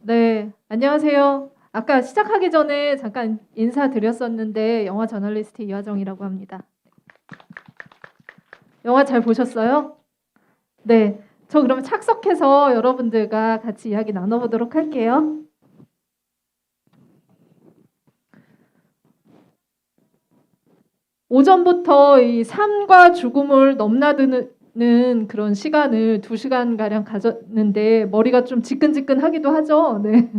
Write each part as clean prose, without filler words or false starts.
네, 안녕하세요. 아까 시작하기 전에 잠깐 인사드렸었는데 영화 저널리스트 이화정이라고 합니다. 영화 잘 보셨어요? 네, 저 그러면 착석해서 여러분들과 같이 이야기 나눠보도록 할게요. 오전부터 이 삶과 죽음을 넘나드는 그런 시간을 2시간가량 가졌는데 머리가 좀 지끈지끈하기도 하죠. 네.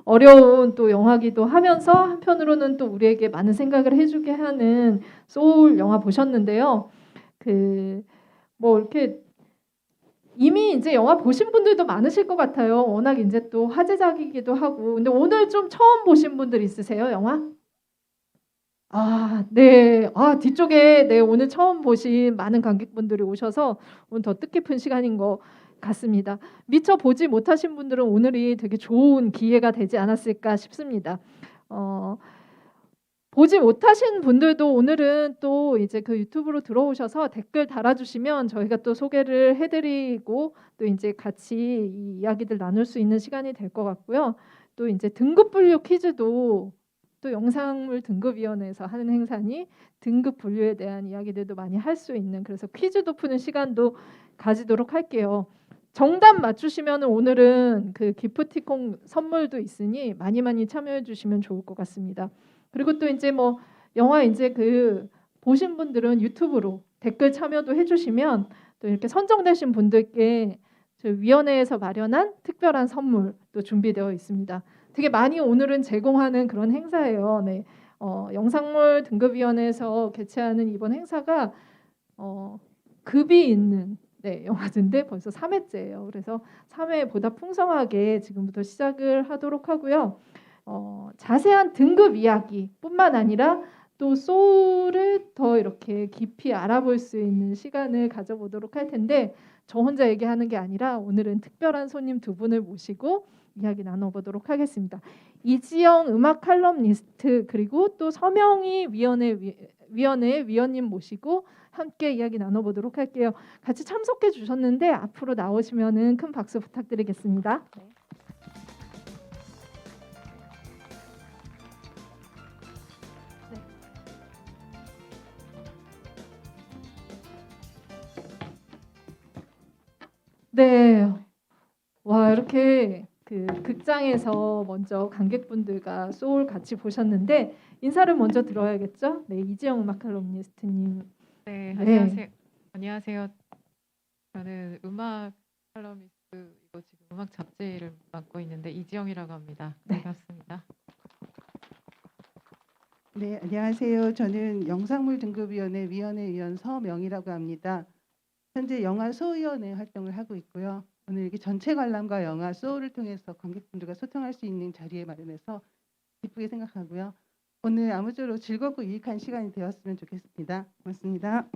어려운 또 영화기도 하면서 한편으로는 또 우리에게 많은 생각을 해주게 하는 소울 영화 보셨는데요. 뭐 이렇게 이미 이제 영화 보신 분들도 많으실 것 같아요. 워낙 이제 또 화제작이기도 하고. 근데 오늘 좀 처음 보신 분들 있으세요, 영화? 아, 네. 아, 뒤쪽에 네, 오늘 처음 보신 많은 관객분들이 오셔서 오늘 더 뜻깊은 시간인 것 같습니다. 미처 보지 못하신 분들은 오늘이 되게 좋은 기회가 되지 않았을까 싶습니다. 어, 보지 못하신 분들도 오늘은 또 이제 그 유튜브로 들어오셔서 댓글 달아주시면 저희가 또 소개를 해드리고 또 이제 같이 이 이야기들 나눌 수 있는 시간이 될 것 같고요. 또 이제 등급 분류 퀴즈도 또 영상물 등급위원회에서 하는 행사니 등급 분류에 대한 이야기들도 많이 할 수 있는 그래서 퀴즈도 푸는 시간도 가지도록 할게요. 정답 맞추시면 오늘은 그 기프티콘 선물도 있으니 많이 많이 참여해 주시면 좋을 것 같습니다. 그리고 또 이제 뭐 영화 이제 그 보신 분들은 유튜브로 댓글 참여도 해주시면 또 이렇게 선정되신 분들께 저 위원회에서 마련한 특별한 선물도 준비되어 있습니다. 되게 많이 오늘은 제공하는 그런 행사예요. 네. 영상물 등급위원회에서 개최하는 이번 행사가 급이 있는 네, 영화인데 벌써 3회째예요. 그래서 3회 보다 풍성하게 지금부터 시작을 하도록 하고요. 자세한 등급 이야기뿐만 아니라 또 소울을 더 이렇게 깊이 알아볼 수 있는 시간을 가져보도록 할 텐데 저 혼자 얘기하는 게 아니라 오늘은 특별한 손님 2분을 모시고 이야기 나눠보도록 하겠습니다. 이지영 음악 칼럼니스트 그리고 또 서명희 위원회 위원님 모시고 함께 이야기 나눠보도록 할게요. 같이 참석해 주셨는데 앞으로 나오시면은 큰 박수 부탁드리겠습니다. 네. 네. 와, 이렇게 그 극장에서 먼저 관객분들과 소울 같이 보셨는데 인사를 먼저 들어야겠죠? 네, 이지영 음악 칼럼니스트님. 네, 네. 안녕하세요. 저는 음악 칼럼니스트이고 지금 음악 잡지를 맡고 있는데 이지영이라고 합니다. 네. 반갑습니다. 네, 안녕하세요. 저는 영상물 등급위원회 위원 서명이라고 합니다. 현재 영화 소위원회 활동을 하고 있고요. 오늘 이렇게 전체 관람과 영화 소울을 통해서 관객분들과 소통할 수 있는 자리에 마련해서 기쁘게 생각하고요. 오늘 아무쪼록 즐겁고 유익한 시간이 되었으면 좋겠습니다. 고맙습니다.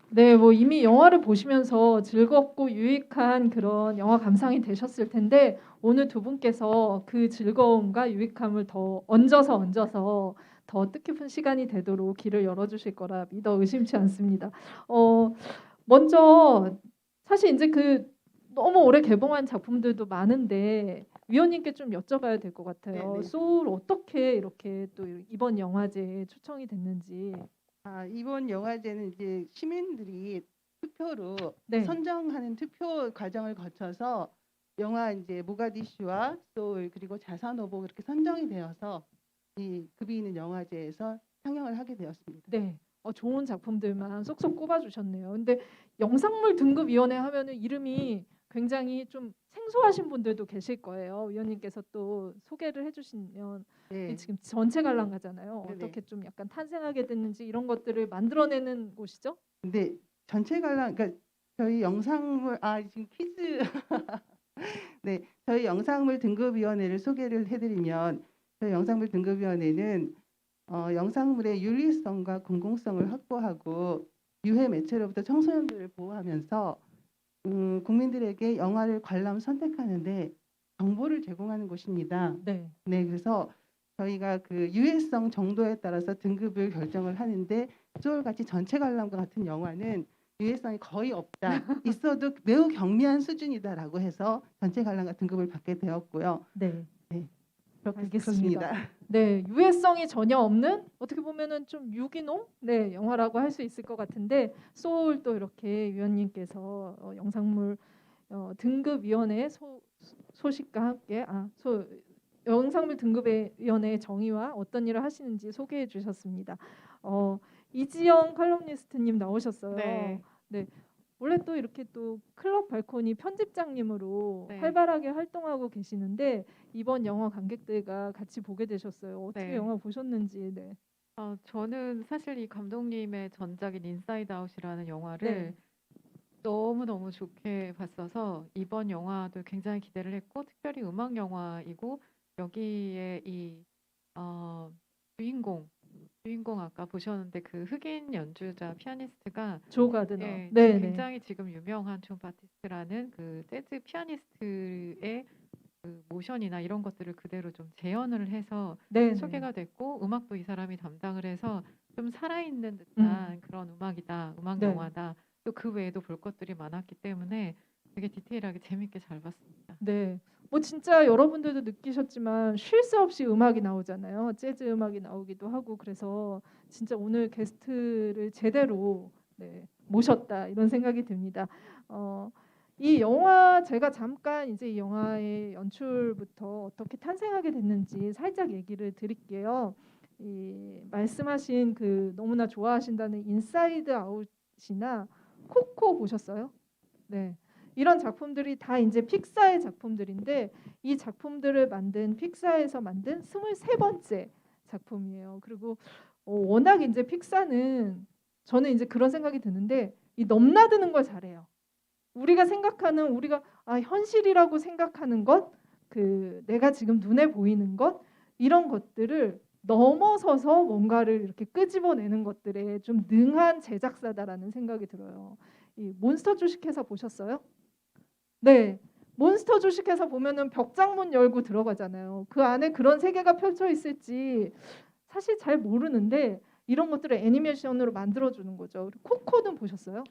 네, 뭐 이미 영화를 보시면서 즐겁고 유익한 그런 영화 감상이 되셨을 텐데 오늘 2분께서 그 즐거움과 유익함을 더 얹어서 더 뜻깊은 시간이 되도록 길을 열어주실 거라 믿어 의심치 않습니다. 먼저 사실 이제 그 너무 오래 개봉한 작품들도 많은데 위원님께 좀 여쭤봐야 될 것 같아요. 네. 소울 어떻게 이렇게 또 이번 영화제에 초청이 됐는지. 이번 영화제는 이제 시민들이 투표로 네. 선정하는 투표 과정을 거쳐서 영화 이제 모가디슈와 소울 그리고 자사노보 이렇게 선정이 되어서 이 급이 있는 영화제에서 상영을 하게 되었습니다. 네. 좋은 작품들만 쏙쏙 꼽아주셨네요. 근데 영상물 등급위원회 하면은 이름이 굉장히 좀 생소하신 분들도 계실 거예요. 위원님께서 또 소개를 해주시면 네. 지금 전체 관람가잖아요. 네네. 어떻게 좀 약간 탄생하게 됐는지 이런 것들을 만들어내는 곳이죠? 근데 전체 관람 그러니까 저희 영상물 지금 퀴즈 네, 저희 영상물 등급위원회를 소개를 해드리면 저희 영상물 등급위원회는 영상물의 윤리성과 공공성을 확보하고 유해 매체로부터 청소년들을 보호하면서 국민들에게 영화를 관람 선택하는데 정보를 제공하는 곳입니다. 네. 네, 그래서 저희가 그 유해성 정도에 따라서 등급을 결정을 하는데 소울같이 전체 관람과 같은 영화는 유해성이 거의 없다. 있어도 매우 경미한 수준이다라고 해서 전체 관람가 등급을 받게 되었고요. 네. 네. 그렇게 그렇습니다. 하겠습니다. 네, 유해성이 전혀 없는 어떻게 보면은 좀 유기농 네 영화라고 할 수 있을 것 같은데 소울도 이렇게 위원님께서 영상물 등급위원회 소식과 함께 영상물 등급위원회의 정의와 어떤 일을 하시는지 소개해 주셨습니다. 이지영 칼럼니스트님 나오셨어요. 네. 네. 원래 또 이렇게 또 클럽 발코니 편집장님으로 네. 활발하게 활동하고 계시는데 이번 영화 관객들과 같이 보게 되셨어요. 어떻게 네. 영화 보셨는지. 네. 저는 사실 이 감독님의 전작인 인사이드 아웃이라는 영화를 네. 너무너무 좋게 봤어서 이번 영화도 굉장히 기대를 했고 특별히 음악 영화이고 여기에 이 주인공 아까 보셨는데 그 흑인 연주자 피아니스트가 조 가드너. 예, 네, 네. 굉장히 지금 유명한 존 바티스트라는 그 재즈 피아니스트의 그 모션이나 이런 것들을 그대로 좀 재현을 해서 네, 소개가 됐고 음악도 이 사람이 담당을 해서 좀 살아있는 듯한 그런 음악 네. 영화다. 또 그 외에도 볼 것들이 많았기 때문에 되게 디테일하게 재밌게 잘 봤습니다. 네. 뭐 진짜 여러분들도 느끼셨지만 쉴 새 없이 음악이 나오잖아요. 재즈 음악이 나오기도 하고 그래서 진짜 오늘 게스트를 제대로 네, 모셨다 이런 생각이 듭니다. 이 영화 제가 잠깐 이제 이 영화의 연출부터 어떻게 탄생하게 됐는지 살짝 얘기를 드릴게요. 이 말씀하신 그 너무나 좋아하신다는 인사이드 아웃이나 코코 보셨어요? 네. 이런 작품들이 다 이제 픽사의 작품들인데 이 작품들을 만든 픽사에서 만든 23번째 작품이에요. 그리고 워낙 이제 픽사는 저는 이제 그런 생각이 드는데 이 넘나드는 걸 잘해요. 우리가 현실이라고 생각하는 것, 그 내가 지금 눈에 보이는 것 이런 것들을 넘어서서 뭔가를 이렇게 끄집어내는 것들에 좀 능한 제작사다라는 생각이 들어요. 이 몬스터 주식회사 보셨어요? 네. 몬스터 주식회사 보면은 벽장문 열고 들어가잖아요. 그 안에 그런 세계가 펼쳐 있을지 사실 잘 모르는데 이런 것들을 애니메이션으로 만들어 주는 거죠. 그리고 코코는 보셨어요?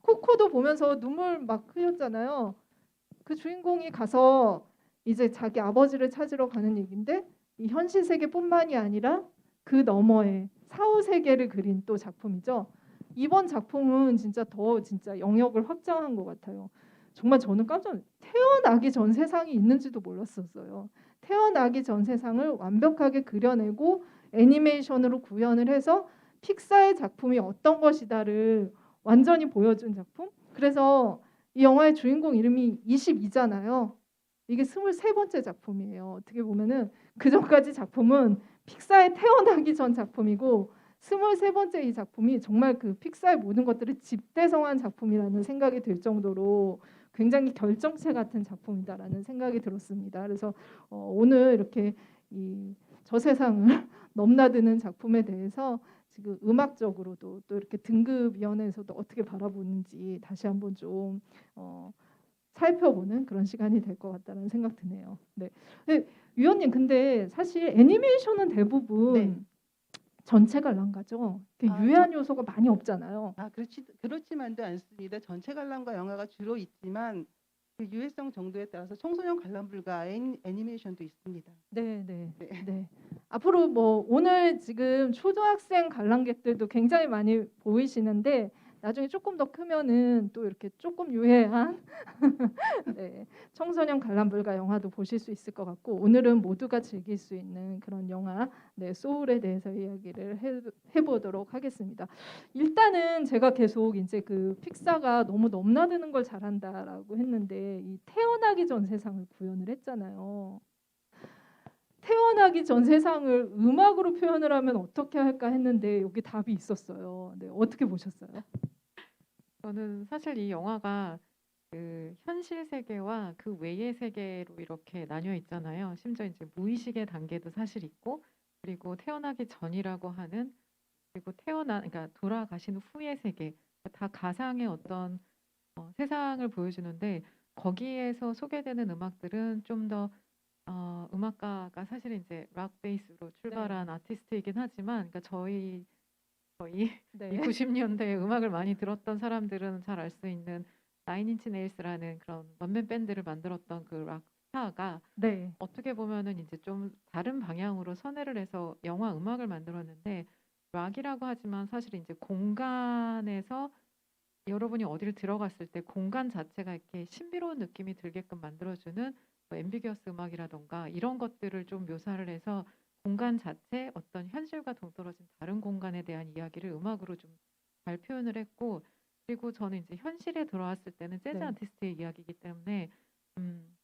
코코도 보면서 눈물 막 흘렸잖아요. 그 주인공이 가서 이제 자기 아버지를 찾으러 가는 얘긴데 이 현실 세계뿐만이 아니라 그 너머에 사후 세계를 그린 또 작품이죠. 이번 작품은 진짜 더 진짜 영역을 확장한 것 같아요. 정말 저는 태어나기 전 세상이 있는지도 몰랐었어요. 태어나기 전 세상을 완벽하게 그려내고 애니메이션으로 구현을 해서 픽사의 작품이 어떤 것이다를 완전히 보여준 작품. 그래서 이 영화의 주인공 이름이 22잖아요. 이게 23번째 작품이에요. 어떻게 보면은 그 전까지 작품은 픽사에 태어나기 전 작품이고 23번째 이 작품이 정말 그 픽사의 모든 것들을 집대성한 작품이라는 생각이 들 정도로 굉장히 결정체 같은 작품이다라는 생각이 들었습니다. 그래서 오늘 이렇게 이 저 세상을 넘나드는 작품에 대해서 지금 음악적으로도 또 이렇게 등급위원회에서도 어떻게 바라보는지 다시 한번 좀 살펴보는 그런 시간이 될 것 같다는 생각 드네요. 네. 근데 위원님 근데 사실 애니메이션은 대부분 네. 전체 관람가죠. 유해한 요소가 많이 없잖아요. 그렇지만도 않습니다. 전체 관람가 영화가 주로 있지만 그 유해성 정도에 따라서 청소년 관람 불가 애니메이션도 있습니다. 네, 네, 네. 네. 앞으로 뭐 오늘 지금 초등학생 관람객들도 굉장히 많이 보이시는데 나중에 조금 더 크면은 또 이렇게 조금 유해한 네, 청소년 관람 불가 영화도 보실 수 있을 것 같고 오늘은 모두가 즐길 수 있는 그런 영화 네, 소울에 대해서 이야기를 해보도록 하겠습니다. 일단은 제가 계속 이제 그 픽사가 너무 넘나드는 걸 잘한다라고 했는데 이 태어나기 전 세상을 구현을 했잖아요. 태어나기 전 세상을 음악으로 표현을 하면 어떻게 할까 했는데 여기 답이 있었어요. 네, 어떻게 보셨어요? 저는 사실 이 영화가 그 현실 세계와 그 외의 세계로 이렇게 나뉘어 있잖아요. 심지어 이제 무의식의 단계도 사실 있고 그리고 태어나기 전이라고 하는 그리고 그러니까 돌아가신 후의 세계 다 가상의 어떤 세상을 보여주는데 거기에서 소개되는 음악들은 좀 더 음악가가 사실 이제 락 베이스로 출발한 아티스트이긴 하지만 그러니까 저희 거의 이 네. 90년대에 음악을 많이 들었던 사람들은 잘 알 수 있는 나인인치 네일스라는 그런 원맨 밴드를 만들었던 그 락 스타가 네. 어떻게 보면은 이제 좀 다른 방향으로 선회를 해서 영화 음악을 만들었는데 락이라고 하지만 사실 이제 공간에서 여러분이 어디를 들어갔을 때 공간 자체가 이렇게 신비로운 느낌이 들게끔 만들어주는 뭐 앰비기어스 음악이라던가 이런 것들을 좀 묘사를 해서 공간 자체 어떤 현실과 동떨어진 다른 공간에 대한 이야기를 음악으로 좀 잘 표현을 했고 그리고 저는 이제 현실에 들어왔을 때는 재즈 네. 아티스트의 이야기이기 때문에 음,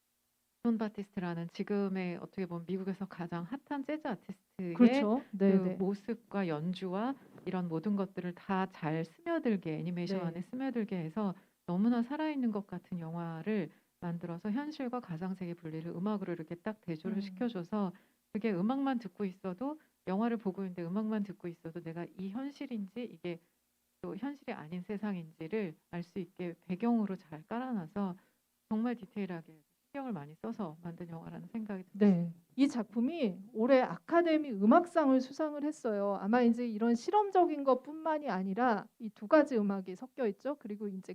존 바티스트라는 지금의 어떻게 보면 미국에서 가장 핫한 재즈 아티스트의 그렇죠. 그 네네. 모습과 연주와 이런 모든 것들을 다 잘 스며들게 애니메이션 안에 네. 스며들게 해서 너무나 살아있는 것 같은 영화를 만들어서 현실과 가상세계 분리를 음악으로 이렇게 딱 대조를 시켜줘서 그게 음악만 듣고 있어도 영화를 보고 있는데 음악만 듣고 있어도 내가 이 현실인지 이게 또 현실이 아닌 세상인지를 알 수 있게 배경으로 잘 깔아놔서 정말 디테일하게 신경을 많이 써서 만든 영화라는 생각이 들었어요. 네. 이 작품이 올해 아카데미 음악상을 수상을 했어요. 아마 이제 이런 실험적인 것뿐만이 아니라 이 두 가지 음악이 섞여 있죠. 그리고 이제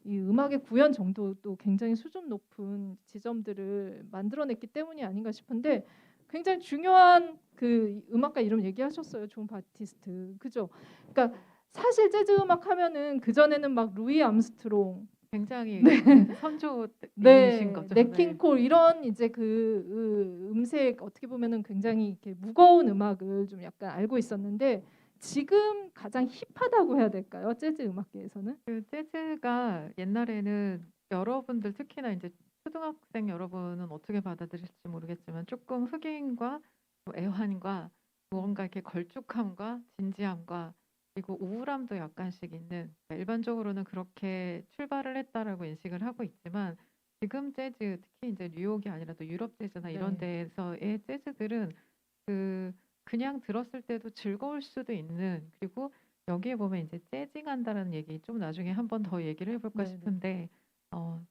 이 음악의 구현 정도도 굉장히 수준 높은 지점들을 만들어냈기 때문이 아닌가 싶은데 굉장히 중요한 그 음악가 이름 얘기하셨어요. 존 바티스트. 그죠? 그러니까 사실 재즈 음악 하면은 그전에는 막 루이 암스트롱 굉장히 네. 선조이신 거죠. 네. 넷킹콜 이런 이제 음색 어떻게 보면은 굉장히 이렇게 무거운 음악을 좀 약간 알고 있었는데 지금 가장 힙하다고 해야 될까요? 재즈 음악계에서는? 그 재즈가 옛날에는 여러분들 특히나 이제 초등학생 여러분은 어떻게 받아들일지 모르겠지만 조금 흑인과 뭐 애환과 무언가 이렇게 걸쭉함과 진지함과 그리고 우울함도 약간씩 있는 그러니까 일반적으로는 그렇게 출발을 했다라고 인식을 하고 있지만 지금 재즈 특히 이제 뉴욕이 아니라도 유럽 재즈나 이런 네. 데에서의 재즈들은 그냥 들었을 때도 즐거울 수도 있는 그리고 여기에 보면 이제 재징한다라는 얘기 좀 나중에 한 번 더 얘기를 해볼까 네네. 싶은데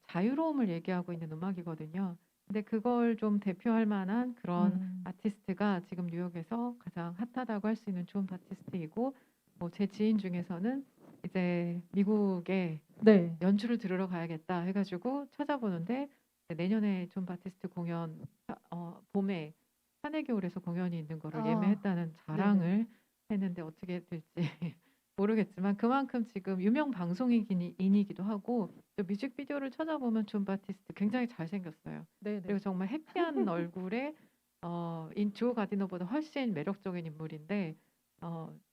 자유로움을 얘기하고 있는 음악이거든요. 근데 그걸 좀 대표할 만한 그런 아티스트가 지금 뉴욕에서 가장 핫하다고 할 수 있는 존 바티스트이고 뭐 제 지인 중에서는 이제 미국에 네. 연주를 들으러 가야겠다 해가지고 찾아보는데 내년에 존 바티스트 공연 봄에 카네기홀에서 공연이 있는 거를 아, 예매했다는 네네. 자랑을 했는데 어떻게 될지 모르겠지만 그만큼 지금 유명 방송인이기도 하고 또 뮤직비디오를 찾아보면 존 바티스트 굉장히 잘생겼어요. 네네. 그리고 정말 해피한 얼굴에 조 가디너보다 훨씬 매력적인 인물인데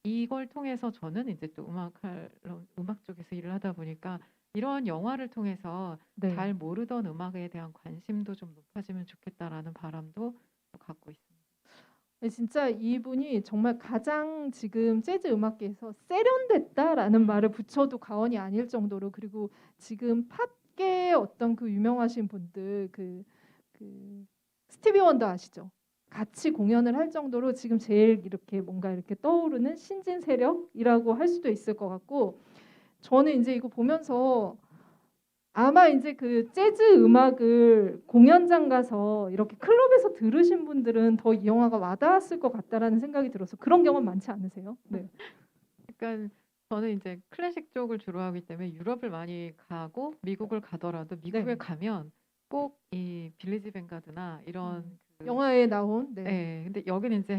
이걸 통해서 저는 이제 또 음악 쪽에서 일을 하다 보니까 이런 영화를 통해서 네. 잘 모르던 음악에 대한 관심도 좀 높아지면 좋겠다라는 바람도 갖고 있습니다. 네, 진짜 이분이 정말 가장 지금 재즈 음악계에서 세련됐다라는 말을 붙여도 과언이 아닐 정도로 그리고 지금 팝계 어떤 그 유명하신 분들 그 스티비 원더 아시죠? 같이 공연을 할 정도로 지금 제일 이렇게 뭔가 이렇게 떠오르는 신진 세력이라고 할 수도 있을 것 같고 저는 이제 이거 보면서 아마 이제 그 재즈 음악을 공연장 가서 이렇게 클럽에서 들으신 분들은 더 이 영화가 와닿았을 것 같다라는 생각이 들어서 그런 경험 많지 않으세요? 네. 그러니까 저는 이제 클래식 쪽을 주로 하기 때문에 유럽을 많이 가고 미국을 가더라도 미국에 네. 가면 꼭 이 빌리지 뱅가드나 이런 영화에 나온 네. 근데 여기는 이제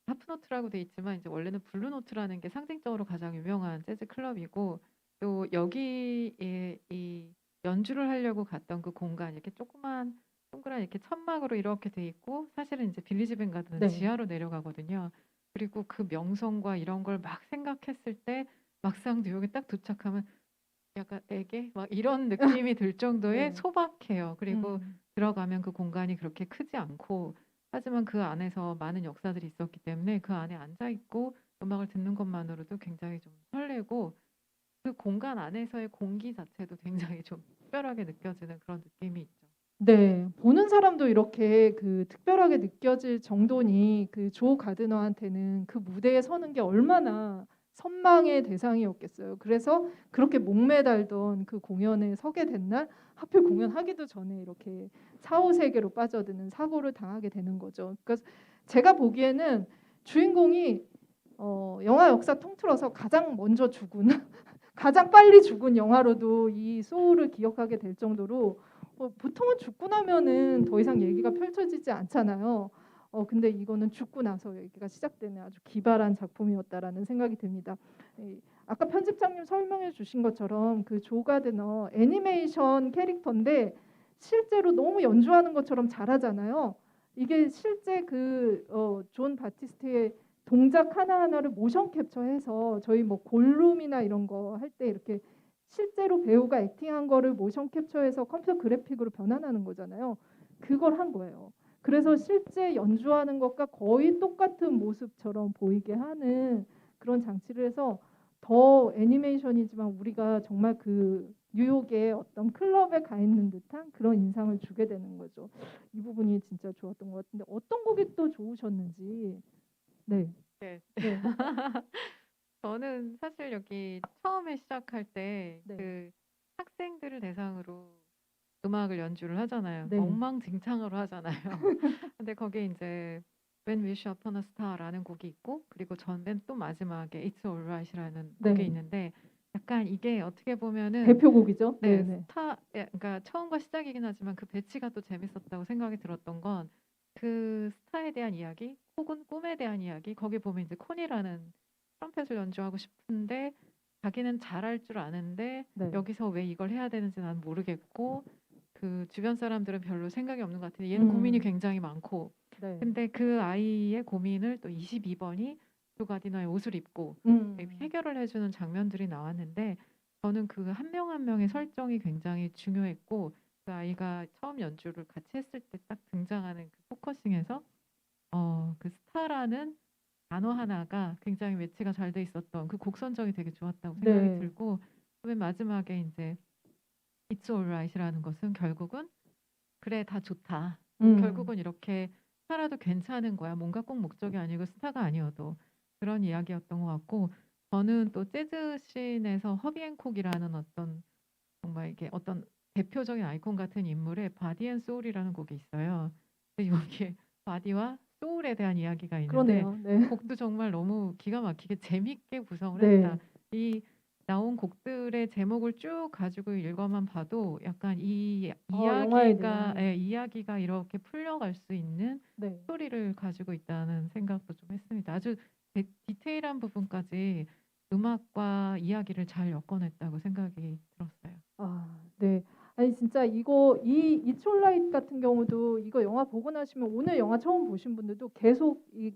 하프노트라고 돼 있지만 이제 원래는 블루노트라는 게 상징적으로 가장 유명한 재즈 클럽이고 또 여기에 이 연주를 하려고 갔던 그 공간 이렇게 조그만 동그란 이렇게 천막으로 이렇게 돼 있고 사실은 이제 빌리지 뱅가드는 네. 지하로 내려가거든요. 그리고 그 명성과 이런 걸 막 생각했을 때 막상 뉴욕에 딱 도착하면 약간 애게 막 이런 느낌이 들 정도의 네. 소박해요. 그리고 음. 들어가면 그 공간이 그렇게 크지 않고 하지만 그 안에서 많은 역사들이 있었기 때문에 그 안에 앉아 있고 음악을 듣는 것만으로도 굉장히 좀 설레고 그 공간 안에서의 공기 자체도 굉장히 좀 특별하게 느껴지는 그런 느낌이 있죠. 네, 보는 사람도 이렇게 그 특별하게 느껴질 정도니 그 조 가드너한테는 그 무대에 서는 게 얼마나 선망의 대상이었겠어요. 그래서 그렇게 목매달던 그 공연에 서게 된 날 하필 공연하기도 전에 이렇게 사후 세계로 빠져드는 사고를 당하게 되는 거죠. 그러니까 제가 보기에는 주인공이 영화 역사 통틀어서 가장 먼저 죽은 가장 빨리 죽은 영화로도 이 소울을 기억하게 될 정도로 보통은 죽고 나면은 더 이상 얘기가 펼쳐지지 않잖아요. 근데 이거는 죽고 나서 얘기가 시작되는 아주 기발한 작품이었다라는 생각이 듭니다. 아까 편집장님 설명해 주신 것처럼 그 조 가드너 애니메이션 캐릭터인데 실제로 너무 연주하는 것처럼 잘하잖아요. 이게 실제 존 바티스트의 동작 하나하나를 모션 캡처해서 저희 뭐 골룸이나 이런 거 할 때 이렇게 실제로 배우가 액팅한 거를 모션 캡처해서 컴퓨터 그래픽으로 변환하는 거잖아요. 그걸 한 거예요. 그래서 실제 연주하는 것과 거의 똑같은 모습처럼 보이게 하는 그런 장치를 해서 더 애니메이션이지만 우리가 정말 그 뉴욕의 어떤 클럽에 가 있는 듯한 그런 인상을 주게 되는 거죠. 이 부분이 진짜 좋았던 것 같은데 어떤 곡이 또 좋으셨는지. 네. 네. 네. 저는 사실 여기 처음에 시작할 때 네. 그 학생들을 대상으로 음악을 연주를 하잖아요. 네. 엉망진창으로 하잖아요. 근데 거기에 이제 When We Wish Upon a Star라는 곡이 있고 그리고 맨 또 마지막에 It's Alright이라는 네. 곡이 있는데 약간 이게 어떻게 보면은 대표곡이죠. 네, 네. 그러니까 처음과 시작이긴 하지만 그 배치가 또 재밌었다고 생각이 들었던 건 그 스타에 대한 이야기 혹은 꿈에 대한 이야기 거기 보면 이제 코니라는 트럼펫을 연주하고 싶은데 자기는 잘할 줄 아는데 네. 여기서 왜 이걸 해야 되는지 난 모르겠고 그 주변 사람들은 별로 생각이 없는 것 같은데 얘는 고민이 굉장히 많고 네. 근데 그 아이의 고민을 또 22번이 조 가디너의 옷을 입고 해결을 해주는 장면들이 나왔는데 저는 그 한 명 한 명의 설정이 굉장히 중요했고 그 아이가 처음 연주를 같이 했을 때 딱 등장하는 그 포커싱에서 그 스타라는 단어 하나가 굉장히 매치가 잘 돼 있었던 그 곡 선정이 되게 좋았다고 생각이 네. 들고 맨 마지막에 이제 It's Alright이라는 것은 결국은 그래 다 좋다. 결국은 이렇게 살아도 괜찮은 거야. 뭔가 꼭 목적이 아니고 스타가 아니어도 그런 이야기였던 것 같고 저는 또 재즈 씬에서 허비 앤콕이라는 어떤 정말 이게 어떤 대표적인 아이콘 같은 인물의 바디 앤 소울이라는 곡이 있어요. 근데 여기에 바디와 소울에 대한 이야기가 있는데 그러네요. 네. 곡도 정말 너무 기가 막히게 재밌게 구성을 네. 했다. 이 나온 곡들의 제목을 쭉 가지고 읽어만 봐도 약간 이 영화의 이야기가 내용이. 이야기가 이렇게 풀려갈 수 있는 네. 스토리를 가지고 있다는 생각도 좀 했습니다. 아주 디테일한 부분까지 음악과 이야기를 잘 엮어냈다고 생각이 들었어요. 네. 아니 진짜 이거 이 이촐라이트 같은 경우도 이거 영화 보고 나시면 오늘 영화 처음 보신 분들도 계속 이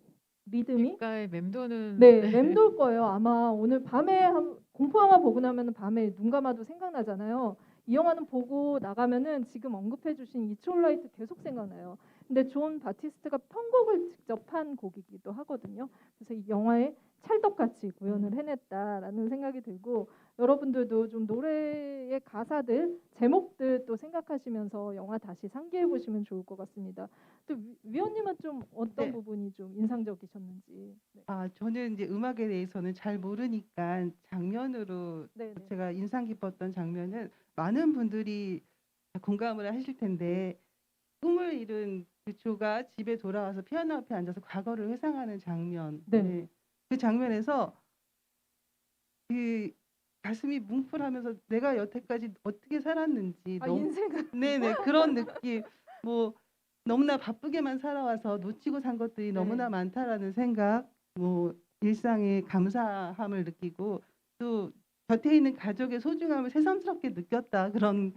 리듬이 귓가에 맴도는 네, 맴돌 거예요. 아마 오늘 밤에 공포 영화 보고 나면은 밤에 눈 감아도 생각나잖아요. 이 영화는 보고 나가면은 지금 언급해 주신 이촐라이트 계속 생각나요. 근데 존 바티스트가 편곡을 직접 한 곡이기도 하거든요. 그래서 이 영화에 찰떡같이 구현을 해냈다라는 생각이 들고 여러분들도 좀 노래의 가사들, 제목들 또 생각하시면서 영화 다시 상기해 보시면 좋을 것 같습니다. 또 위원님은 좀 어떤 네. 부분이 좀 인상적이셨는지. 네. 저는 이제 음악에 대해서는 잘 모르니까 장면으로 네, 네. 제가 인상 깊었던 장면은 많은 분들이 공감을 하실 텐데 꿈을 이룬 그 조가 집에 돌아와서 피아노 앞에 앉아서 과거를 회상하는 장면. 네. 그 장면에서 그 가슴이 뭉클하면서 내가 여태까지 어떻게 살았는지 인생을 네네 그런 느낌. 뭐 너무나 바쁘게만 살아와서 놓치고 산 것들이 네. 너무나 많다라는 생각, 뭐 일상의 감사함을 느끼고 또 곁에 있는 가족의 소중함을 새삼스럽게 느꼈다. 그런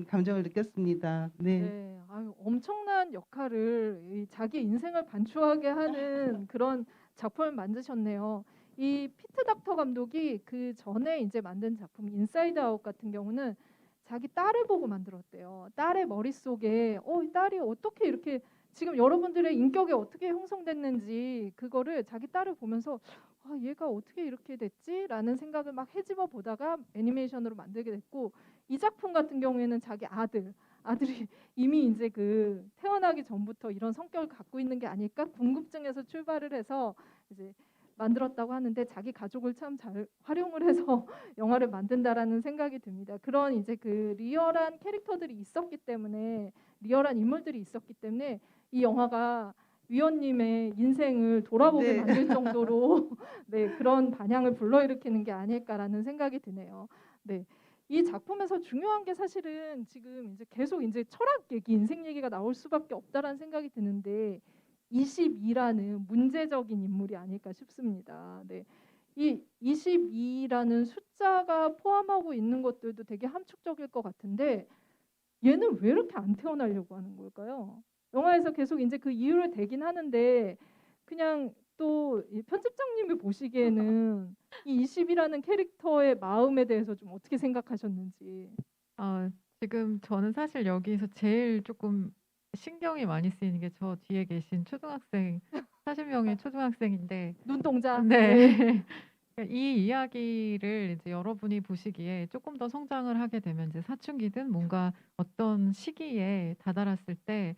감정을 느꼈습니다. 네. 네. 엄청난 역할을 자기 인생을 반추하게 하는 그런 작품을 만드셨네요. 이 피트 닥터 감독이 그 전에 이제 만든 작품 인사이드 아웃 같은 경우는 자기 딸을 보고 만들었대요. 딸의 머릿속에 이 딸이 어떻게 이렇게 지금 여러분들의 인격이 어떻게 형성됐는지 그거를 자기 딸을 보면서 얘가 어떻게 이렇게 됐지라는 생각을 막 헤집어 보다가 애니메이션으로 만들게 됐고 이 작품 같은 경우에는 자기 아들이 이미 이제 그 태어나기 전부터 이런 성격을 갖고 있는 게 아닐까 궁금증에서 출발을 해서 이제 만들었다고 하는데 자기 가족을 참 잘 활용을 해서 영화를 만든다라는 생각이 듭니다. 그런 이제 그 리얼한 캐릭터들이 있었기 때문에 리얼한 인물들이 있었기 때문에 이 영화가 위원님의 인생을 돌아보게 네. 만들 정도로 네, 그런 반향을 불러일으키는 게 아닐까라는 생각이 드네요. 네. 이 작품에서 중요한 게 사실은 지금 이제 계속 이제 철학 얘기, 인생 얘기가 나올 수밖에 없다라는 생각이 드는데 22라는 문제적인 인물이 아닐까 싶습니다. 네. 이 22라는 숫자가 포함하고 있는 것들도 되게 함축적일 것 같은데 얘는 왜 이렇게 안 태어나려고 하는 걸까요? 영화에서 계속 이제 그 이유를 대긴 하는데 그냥 또 이 편집장님이 보시기에는 이 20이라는 캐릭터의 마음에 대해서 좀 어떻게 생각하셨는지. 아, 지금 저는 사실 여기서 제일 조금 신경이 많이 쓰이는 게 저 뒤에 계신 초등학생, 40명의 초등학생인데, 눈동자. 네. 그러니까 이 이야기를 이제 여러분이 보시기에 조금 더 성장을 하게 되면 이제 사춘기든 뭔가 어떤 시기에 다다랐을 때,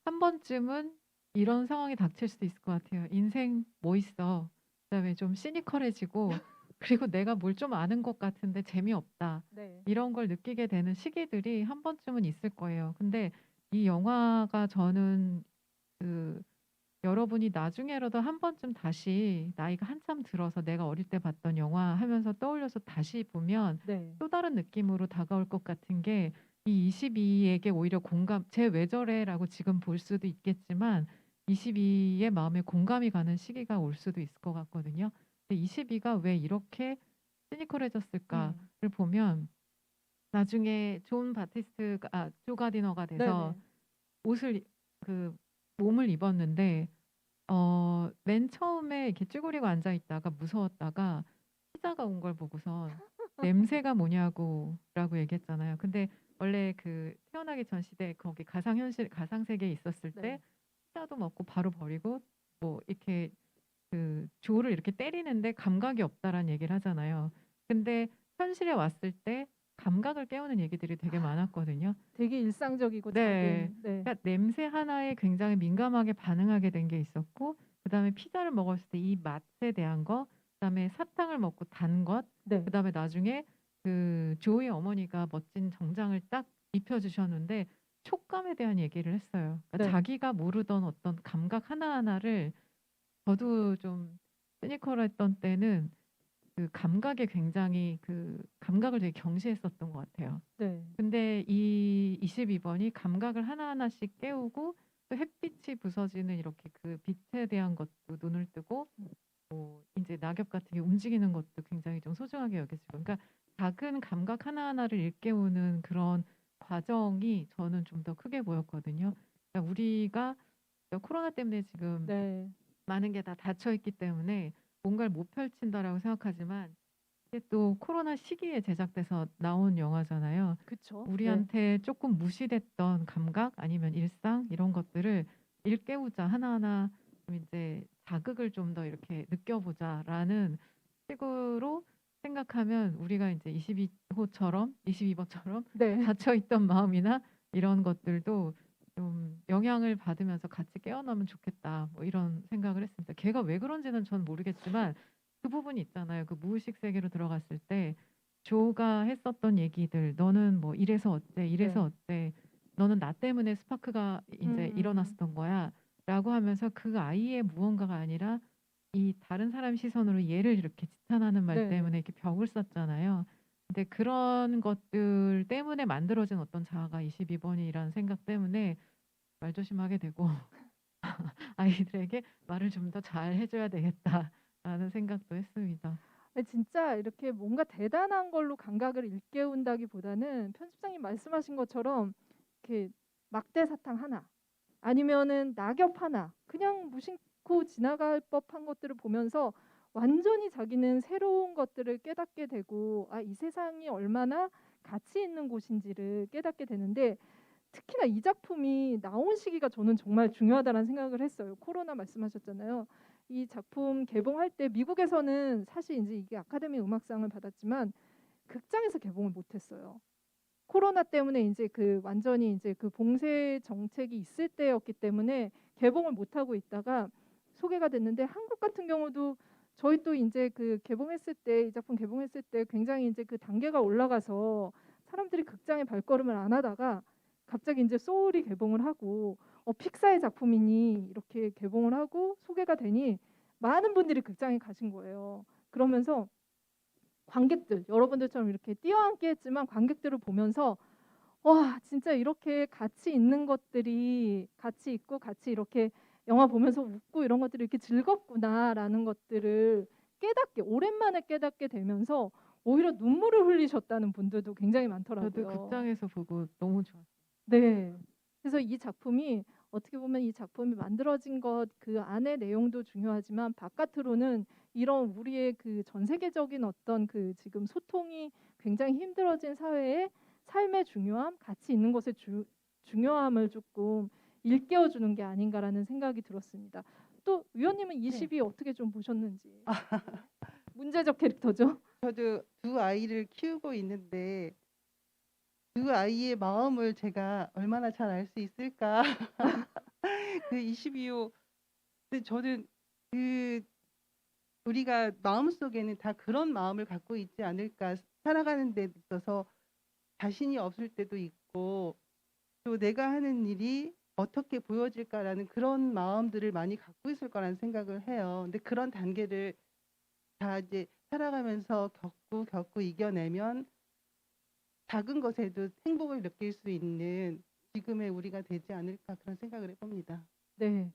한 번쯤은 이런 상황이 닥칠 수도 있을 것 같아요. 인생 뭐 있어. 그다음에 좀 시니컬해지고, 그리고 내가 뭘 좀 아는 것 같은데 재미없다. 네. 이런 걸 느끼게 되는 시기들이 한 번쯤은 있을 거예요. 근데 이 영화가 저는 그 여러분이 나중에라도 한 번쯤 다시 나이가 한참 들어서 내가 어릴 때 봤던 영화 하면서 떠올려서 다시 보면 네. 또 다른 느낌으로 다가올 것 같은 게 이 22에게 오히려 공감, 쟤 왜 저래라고 지금 볼 수도 있겠지만 22의 마음에 공감이 가는 시기가 올 수도 있을 것 같거든요. 근데 22가 왜 이렇게 시니컬해졌을까를 보면 나중에 조 가디너가 돼서 네네. 옷을 그 몸을 입었는데 맨 처음에 이렇게 쭈그리고 앉아 있다가 무서웠다가 피자가 온 걸 보고선 "냄새가 뭐냐."고 얘기했잖아요. 근데 원래 그 태어나기 전 시대 거기 가상 세계에 있었을 때 네. 피자도 먹고 바로 버리고 뭐 이렇게 그 조를 이렇게 때리는데 감각이 없다라는 얘기를 하잖아요. 근데 현실에 왔을 때 감각을 깨우는 얘기들이 되게 많았거든요. 되게 일상적이고 네. 작은. 네. 그러니까 냄새 하나에 굉장히 민감하게 반응하게 된 게 있었고 그다음에 피자를 먹었을 때 이 맛에 대한 거 그다음에 사탕을 먹고 단 것 네. 그다음에 나중에 그 조의 어머니가 멋진 정장을 딱 입혀 주셨는데 촉감에 대한 얘기를 했어요. 그러니까 네. 자기가 모르던 어떤 감각 하나하나를 저도 좀 시니컬했던 때는 그 감각에 굉장히 그 감각을 되게 경시했었던 것 같아요. 네. 근데 이 22번이 감각을 하나하나씩 깨우고 또 햇빛이 부서지는 이렇게 그 빛에 대한 것도 눈을 뜨고 뭐 인제 낙엽 같은 게 움직이는 것도 굉장히 좀 소중하게 여겨지고 그러니까 작은 감각 하나하나를 일깨우는 그런 과정이 저는 좀 더 크게 보였거든요. 그러니까 우리가 코로나 때문에 지금 네. 많은 게 다 닫혀 있기 때문에 뭔가를 못 펼친다라고 생각하지만 이게 또 코로나 시기에 제작돼서 나온 영화잖아요. 그쵸. 네. 우리한테 조금 무시됐던 감각 아니면 일상 이런 것들을 일깨우자 하나하나 좀 이제 자극을 좀 더 이렇게 느껴보자라는 식으로 생각하면 우리가 이제 22호처럼 22번처럼 네. 닫혀 있던 마음이나 이런 것들도 좀 영향을 받으면서 같이 깨어나면 좋겠다. 뭐 이런 생각을 했습니다. 걔가 왜 그런지는 전 모르겠지만 그 부분이 있잖아요. 그 무의식 세계로 들어갔을 때 조가 했었던 얘기들 "너는 뭐 이래서 어때, 이래서 네. 어때. 너는 나 때문에 스파크가 인제 음. 일어났었던 거야."라고 하면서 그 아이의 무언가가 아니라 이 다른 사람 시선으로 얘를 이렇게 지탄하는 말 네네. 때문에 이렇게 벽을 썼잖아요. 근데 그런 것들 때문에 만들어진 어떤 자아가 22번이라는 생각 때문에 말조심하게 되고 '아이들에게 말을 좀 더 잘해 줘야 되겠다.'라는 생각도 했습니다. 아니 진짜 이렇게 뭔가 대단한 걸로 감각을 일깨운다기보다는 편집장님 말씀하신 것처럼 이렇게 막대 사탕 하나 아니면은 낙엽 하나 그냥 무심코 지나갈 법한 것들을 보면서 완전히 자기는 새로운 것들을 깨닫게 되고 아, 이 세상이 얼마나 가치 있는 곳인지를 깨닫게 되는데 특히나 이 작품이 나온 시기가 저는 정말 중요하다는 생각을 했어요. 코로나 말씀하셨잖아요. 이 작품 개봉할 때 미국에서는 사실 이제 이게 아카데미 음악상을 받았지만 극장에서 개봉을 못했어요. 코로나 때문에 이제 그 완전히 이제 그 봉쇄 정책이 있을 때였기 때문에 개봉을 못 하고 있다가 소개가 됐는데 한국 같은 경우도 저희 또 이제 그 개봉했을 때 이 작품 개봉했을 때 굉장히 이제 그 단계가 올라가서 사람들이 극장에 발걸음을 안 하다가 갑자기 이제 소울이 개봉을 하고 픽사의 작품이니 이렇게 개봉을 하고 소개가 되니 많은 분들이 극장에 가신 거예요. 그러면서 관객들, 여러분들처럼 이렇게 뛰어앉게 했지만 관객들을 보면서 와, 진짜 이렇게 같이 있는 것들이 같이 있고 같이 이렇게 영화 보면서 웃고 이런 것들이 이렇게 즐겁구나라는 것들을 깨닫게 오랜만에 깨닫게 되면서 오히려 눈물을 흘리셨다는 분들도 굉장히 저도 많더라고요. 극장에서 보고 너무 좋았어요. 네. 그래서 이 작품이 어떻게 보면 이 작품이 만들어진 것 그 안의 내용도 중요하지만 바깥으로는 이런 우리의 그 전 세계적인 어떤 그 지금 소통이 굉장히 힘들어진 사회에 삶의 중요함, 가치 있는 것의 중요함을 조금 일깨워 주는 게 아닌가라는 생각이 들었습니다. 또 위원님은 20이 어떻게 좀 보셨는지. 문제적 캐릭터죠. 저도 두 아이를 키우고 있는데 두 아이의 마음을 제가 얼마나 잘 알 수 있을까? 그 22호. 근데 저는 그 우리가 마음속에는 다 그런 마음을 갖고 있지 않을까? 살아가는 데 있어서 자신이 없을 때도 있고 또 내가 하는 일이 어떻게 보여질까라는 그런 마음들을 많이 갖고 있을 거라는 생각을 해요. 근데 그런 단계를 다 이제 살아가면서 겪고 이겨내면 작은 것에도 행복을 느낄 수 있는 지금의 우리가 되지 않을까 그런 생각을 해봅니다. 네.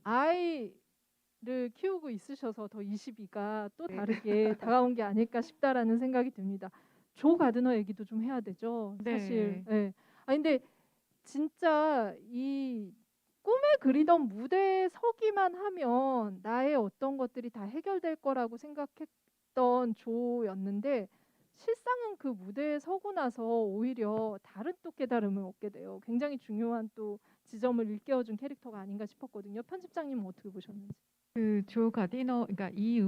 아이를 키우고 있으셔서 더 22가 또 네. 다르게 다가온 게 아닐까 싶다라는 생각이 듭니다. 조 가드너 얘기도 좀 해야 되죠. 사실. 네. 예. 근데 진짜 이 꿈에 그리던 무대에 서기만 하면 나의 어떤 것들이 다 해결될 거라고 생각했던 조였는데 실상은 그 무대에 서고 나서 오히려 다른 또 깨달음을 얻게 돼요. 굉장히 중요한 또 지점을 일깨워준 캐릭터가 아닌가 싶었거든요. 편집장님은 어떻게 보셨는지. 그 조 가디너, 그러니까 이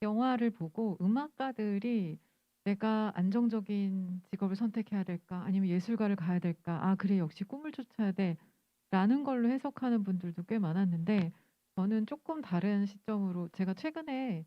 영화를 보고 음악가들이 내가 안정적인 직업을 선택해야 될까 아니면 예술가를 가야 될까, 아 그래 역시 꿈을 쫓아야 돼라는 걸로 해석하는 분들도 꽤 많았는데, 저는 조금 다른 시점으로 제가 최근에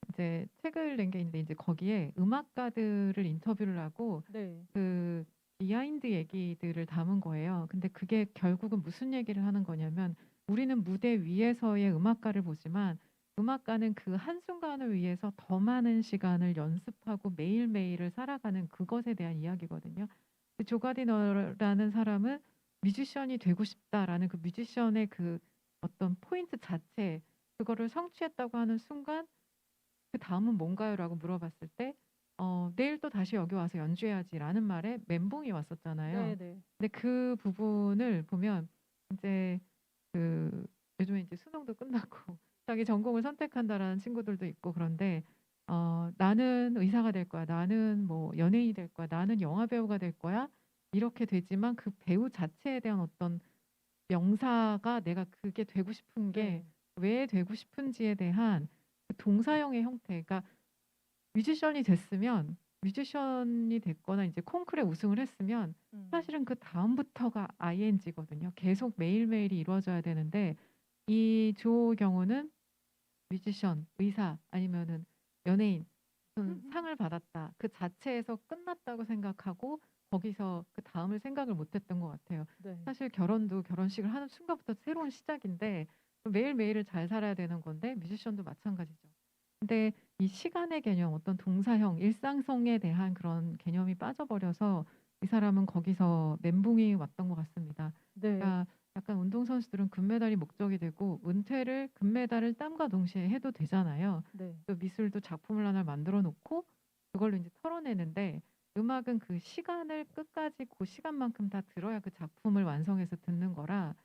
이제 책을 낸 게 있는데 이제 거기에 음악가들을 인터뷰를 하고 네. 그 비하인드 얘기들을 담은 거예요. 근데 그게 결국은 무슨 얘기를 하는 거냐면, 우리는 무대 위에서의 음악가를 보지만 음악가는 그 한순간을 위해서 더 많은 시간을 연습하고 매일매일을 살아가는 그것에 대한 이야기거든요. 조 가디너라는 사람은 뮤지션이 되고 싶다라는 그 뮤지션의 그 어떤 포인트 자체, 그거를 성취했다고 하는 순간 그 다음은 뭔가요라고 물어봤을 때 내일 또 다시 여기 와서 연주해야지라는 말에 멘붕이 왔었잖아요. 네. 근데 그 부분을 보면 이제 그 요즘에 이제 수능도 끝나고 자기 전공을 선택한다라는 친구들도 있고, 그런데 나는 의사가 될 거야, 나는 뭐 연예인이 될 거야, 나는 영화 배우가 될 거야, 이렇게 되지만 그 배우 자체에 대한 어떤 명사가 내가 그게 되고 싶은 게 왜 되고 싶은지에 대한 그 동사형의 형태. 그러니까 뮤지션이 됐거나 이제 콩쿠르에 우승을 했으면 사실은 그 다음부터가 ing거든요. 계속 매일매일이 이루어져야 되는데, 이 조 경우는 뮤지션, 의사 아니면은 연예인, 무슨 상을 받았다 그 자체에서 끝났다고 생각하고 거기서 그 다음을 생각을 못했던 것 같아요. 네. 사실 결혼도 결혼식을 하는 순간부터 새로운 시작인데 매일매일을 잘 살아야 되는 건데, 뮤지션도 마찬가지죠. 근데 이 시간의 개념, 어떤 동사형, 일상성에 대한 그런 개념이 빠져버려서 이 사람은 거기서 멘붕이 왔던 것 같습니다. 네. 그러니까 약간 운동선수들은 금메달이 목적이 되고 은퇴를 금메달을 땀과 동시에 해도 되잖아요. 네. 또 미술도 작품을 하나 만들어 놓고 그걸로 이제 털어내는데, 음악은 그 시간을 끝까지 그 시간만큼 다 들어야 그 작품을 완성해서 듣는 거라,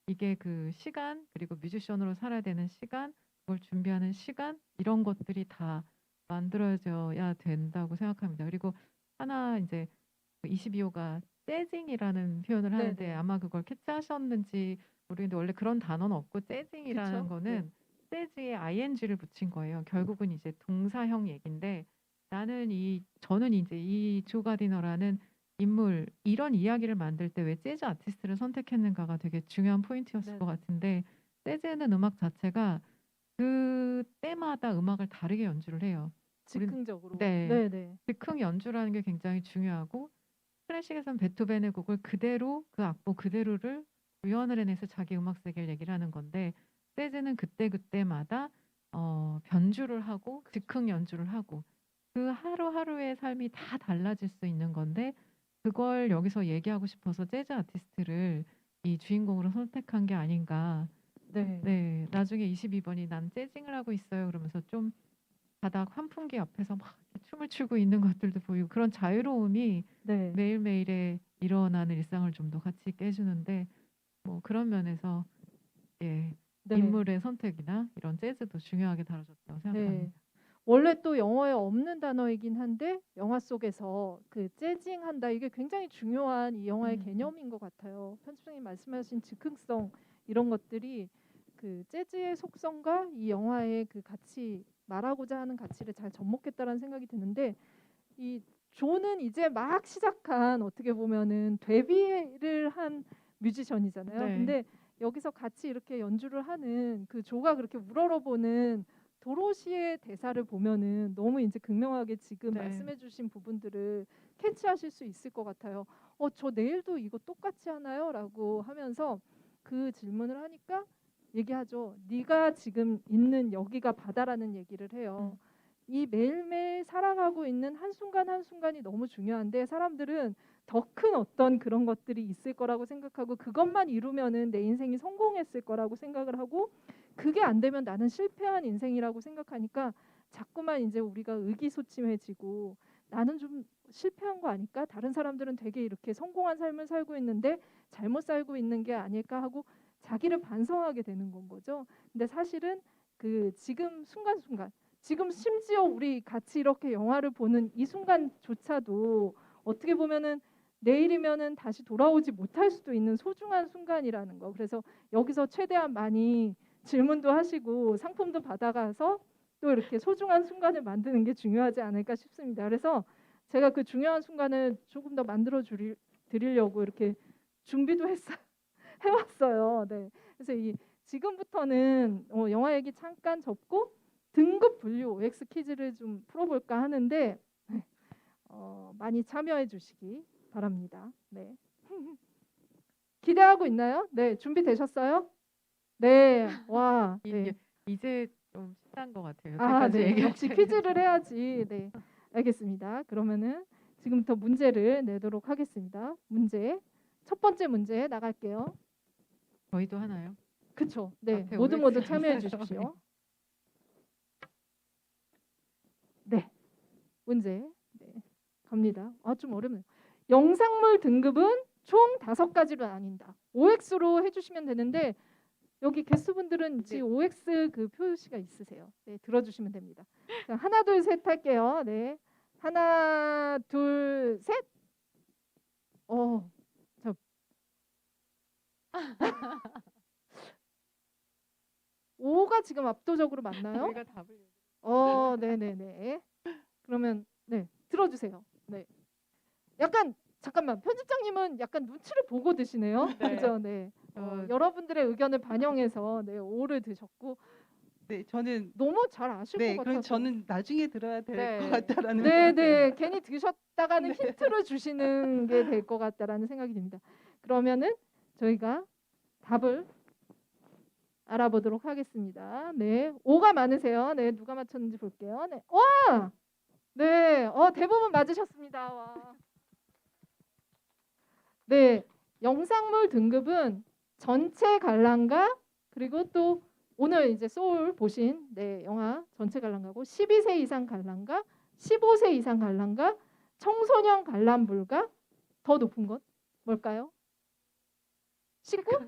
이게 그 시간, 그리고 뮤지션으로 살아야 되는 시간, 그걸 준비하는 시간, 이런 것들이 다 만들어져야 된다고 생각합니다. 그리고 하나 이제 22호가 재징이라는 표현을 하는데 네네. 아마 그걸 캐치하셨는지 모르겠는데, 원래 그런 단어는 없고 재징이라는 그쵸? 거는 재즈에 ing를 붙인 거예요. 결국은 이제 동사형 얘긴데, 저는 이제 이 조 가디너라는 인물, 이런 이야기를 만들 때 왜 재즈 아티스트를 선택했는가가 되게 중요한 포인트였을 것 네네. 같은데, 재즈는 음악 자체가 그 때마다 음악을 다르게 연주를 해요. 즉흥적으로. 네. 네네. 즉흥 연주라는 게 굉장히 중요하고, 클래식에서는 베토벤의 곡을 그대로 그 악보 그대로를 유연을 해내서 자기 음악 세계를 얘기를 하는 건데 재즈는 그때그때마다 변주를 하고 즉흥 연주를 하고 그 하루하루의 삶이 다 달라질 수 있는 건데 그걸 여기서 얘기하고 싶어서 재즈 아티스트를 이 주인공으로 선택한 게 아닌가. 네. 네, 나중에 22번이 난 재징을 하고 있어요. 그러면서 좀 바닥 환풍기 앞에서 막 이렇게 춤을 추고 있는 것들도 보이고 그런 자유로움이 네. 매일매일에 일어나는 일상을 좀 더 같이 있게 해주는데 뭐 그런 면에서 예, 네. 인물의 선택이나 이런 재즈도 중요하게 다뤄졌다고 생각합니다. 네. 원래 또 영어에 없는 단어이긴 한데 영화 속에서 그 재징한다 이게 굉장히 중요한 이 영화의 개념인 것 같아요. 편집장님 말씀하신 즉흥성 이런 것들이 그 재즈의 속성과 이 영화의 그 가치 말하고자 하는 가치를 잘 접목했다라는 생각이 드는데 이 조는 이제 막 시작한 어떻게 보면은 데뷔를 한 뮤지션이잖아요. 네. 근데 여기서 같이 이렇게 연주를 하는 그 조가 그렇게 우러러보는 도로시의 대사를 보면은 너무 이제 극명하게 지금 네. 말씀해주신 부분들을 캐치하실 수 있을 것 같아요. 저 내일도 이거 똑같이 하나요?라고 하면서 그 질문을 하니까 얘기하죠. 네가 지금 있는 여기가 바다라는 얘기를 해요. 이 매일매일 살아가고 있는 한순간 한순간이 너무 중요한데 사람들은 더 큰 어떤 그런 것들이 있을 거라고 생각하고 그것만 이루면은 내 인생이 성공했을 거라고 생각을 하고 그게 안 되면 나는 실패한 인생이라고 생각하니까 자꾸만 이제 우리가 의기소침해지고 나는 좀 실패한 거 아닐까? 다른 사람들은 되게 이렇게 성공한 삶을 살고 있는데 잘못 살고 있는 게 아닐까 하고 자기를 반성하게 되는 건 거죠. 근데 사실은 그 지금 순간순간 지금 심지어 우리 같이 이렇게 영화를 보는 이 순간조차도 어떻게 보면은 내일이면은 다시 돌아오지 못할 수도 있는 소중한 순간이라는 거. 그래서 여기서 최대한 많이 질문도 하시고 상품도 받아가서 또 이렇게 소중한 순간을 만드는 게 중요하지 않을까 싶습니다. 그래서 제가 그 중요한 순간을 조금 더 만들어 드리려고 이렇게 준비도 해왔어요. 네. 그래서 이 지금부터는 영화 얘기 잠깐 접고 등급 분류 OX 퀴즈를 좀 풀어볼까 하는데 많이 참여해 주시기 바랍니다. 네. 기대하고 있나요? 네, 준비되셨어요? 네, 와, 네. 이제 좀 신난 것 같아요. 아, 여태까지 네. 얘기할 역시 때는. 퀴즈를 해야지. 네, 알겠습니다. 그러면은 지금부터 문제를 내도록 하겠습니다. 문제 첫 번째 문제 나갈게요. 저희도 하나요? 그쵸? 네, 앞에 모두 OX가 참여해 있어요. 주십시오. 네, 문제 네, 갑니다. 좀 어렵네요. 영상물 등급은 총 5가지로 나뉜다. OX로 해주시면 되는데 여기 게스트분들은 네. OX 그 표시가 있으세요. 네, 들어주시면 됩니다. 자, 하나, 둘, 셋 할게요. 네, 하나, 둘, 셋. 자, 5가 지금 압도적으로 맞나요? 저희가 답을 네네네. 그러면 네, 들어주세요. 네. 약간 잠깐만 편집장님은 약간 눈치를 보고 드시네요. 네. 그죠? 네. 저- 여러분들의 의견을 반영해서 네, 5를 드셨고 네, 저는 너무 잘 아실 네, 것 그럼 같아서. 저는 나중에 들어야 될 네. 것 같다라는 네, 생각이 네. 괜히 드셨다가는 네. 힌트를 주시는 게 될 것 같다라는 생각이 듭니다. 그러면은 저희가 답을 알아보도록 하겠습니다. 네. 5가 많으세요. 네. 누가 맞췄는지 볼게요. 네. 와! 네. 대부분 맞으셨습니다. 와. 네. 영상물 등급은 전체 관람가 그리고 또 오늘 이제 소울 보신 네, 영화 전체 관람가고 12세 이상 관람가, 15세 이상 관람가, 청소년 관람 불가 더 높은 것 뭘까요? 19?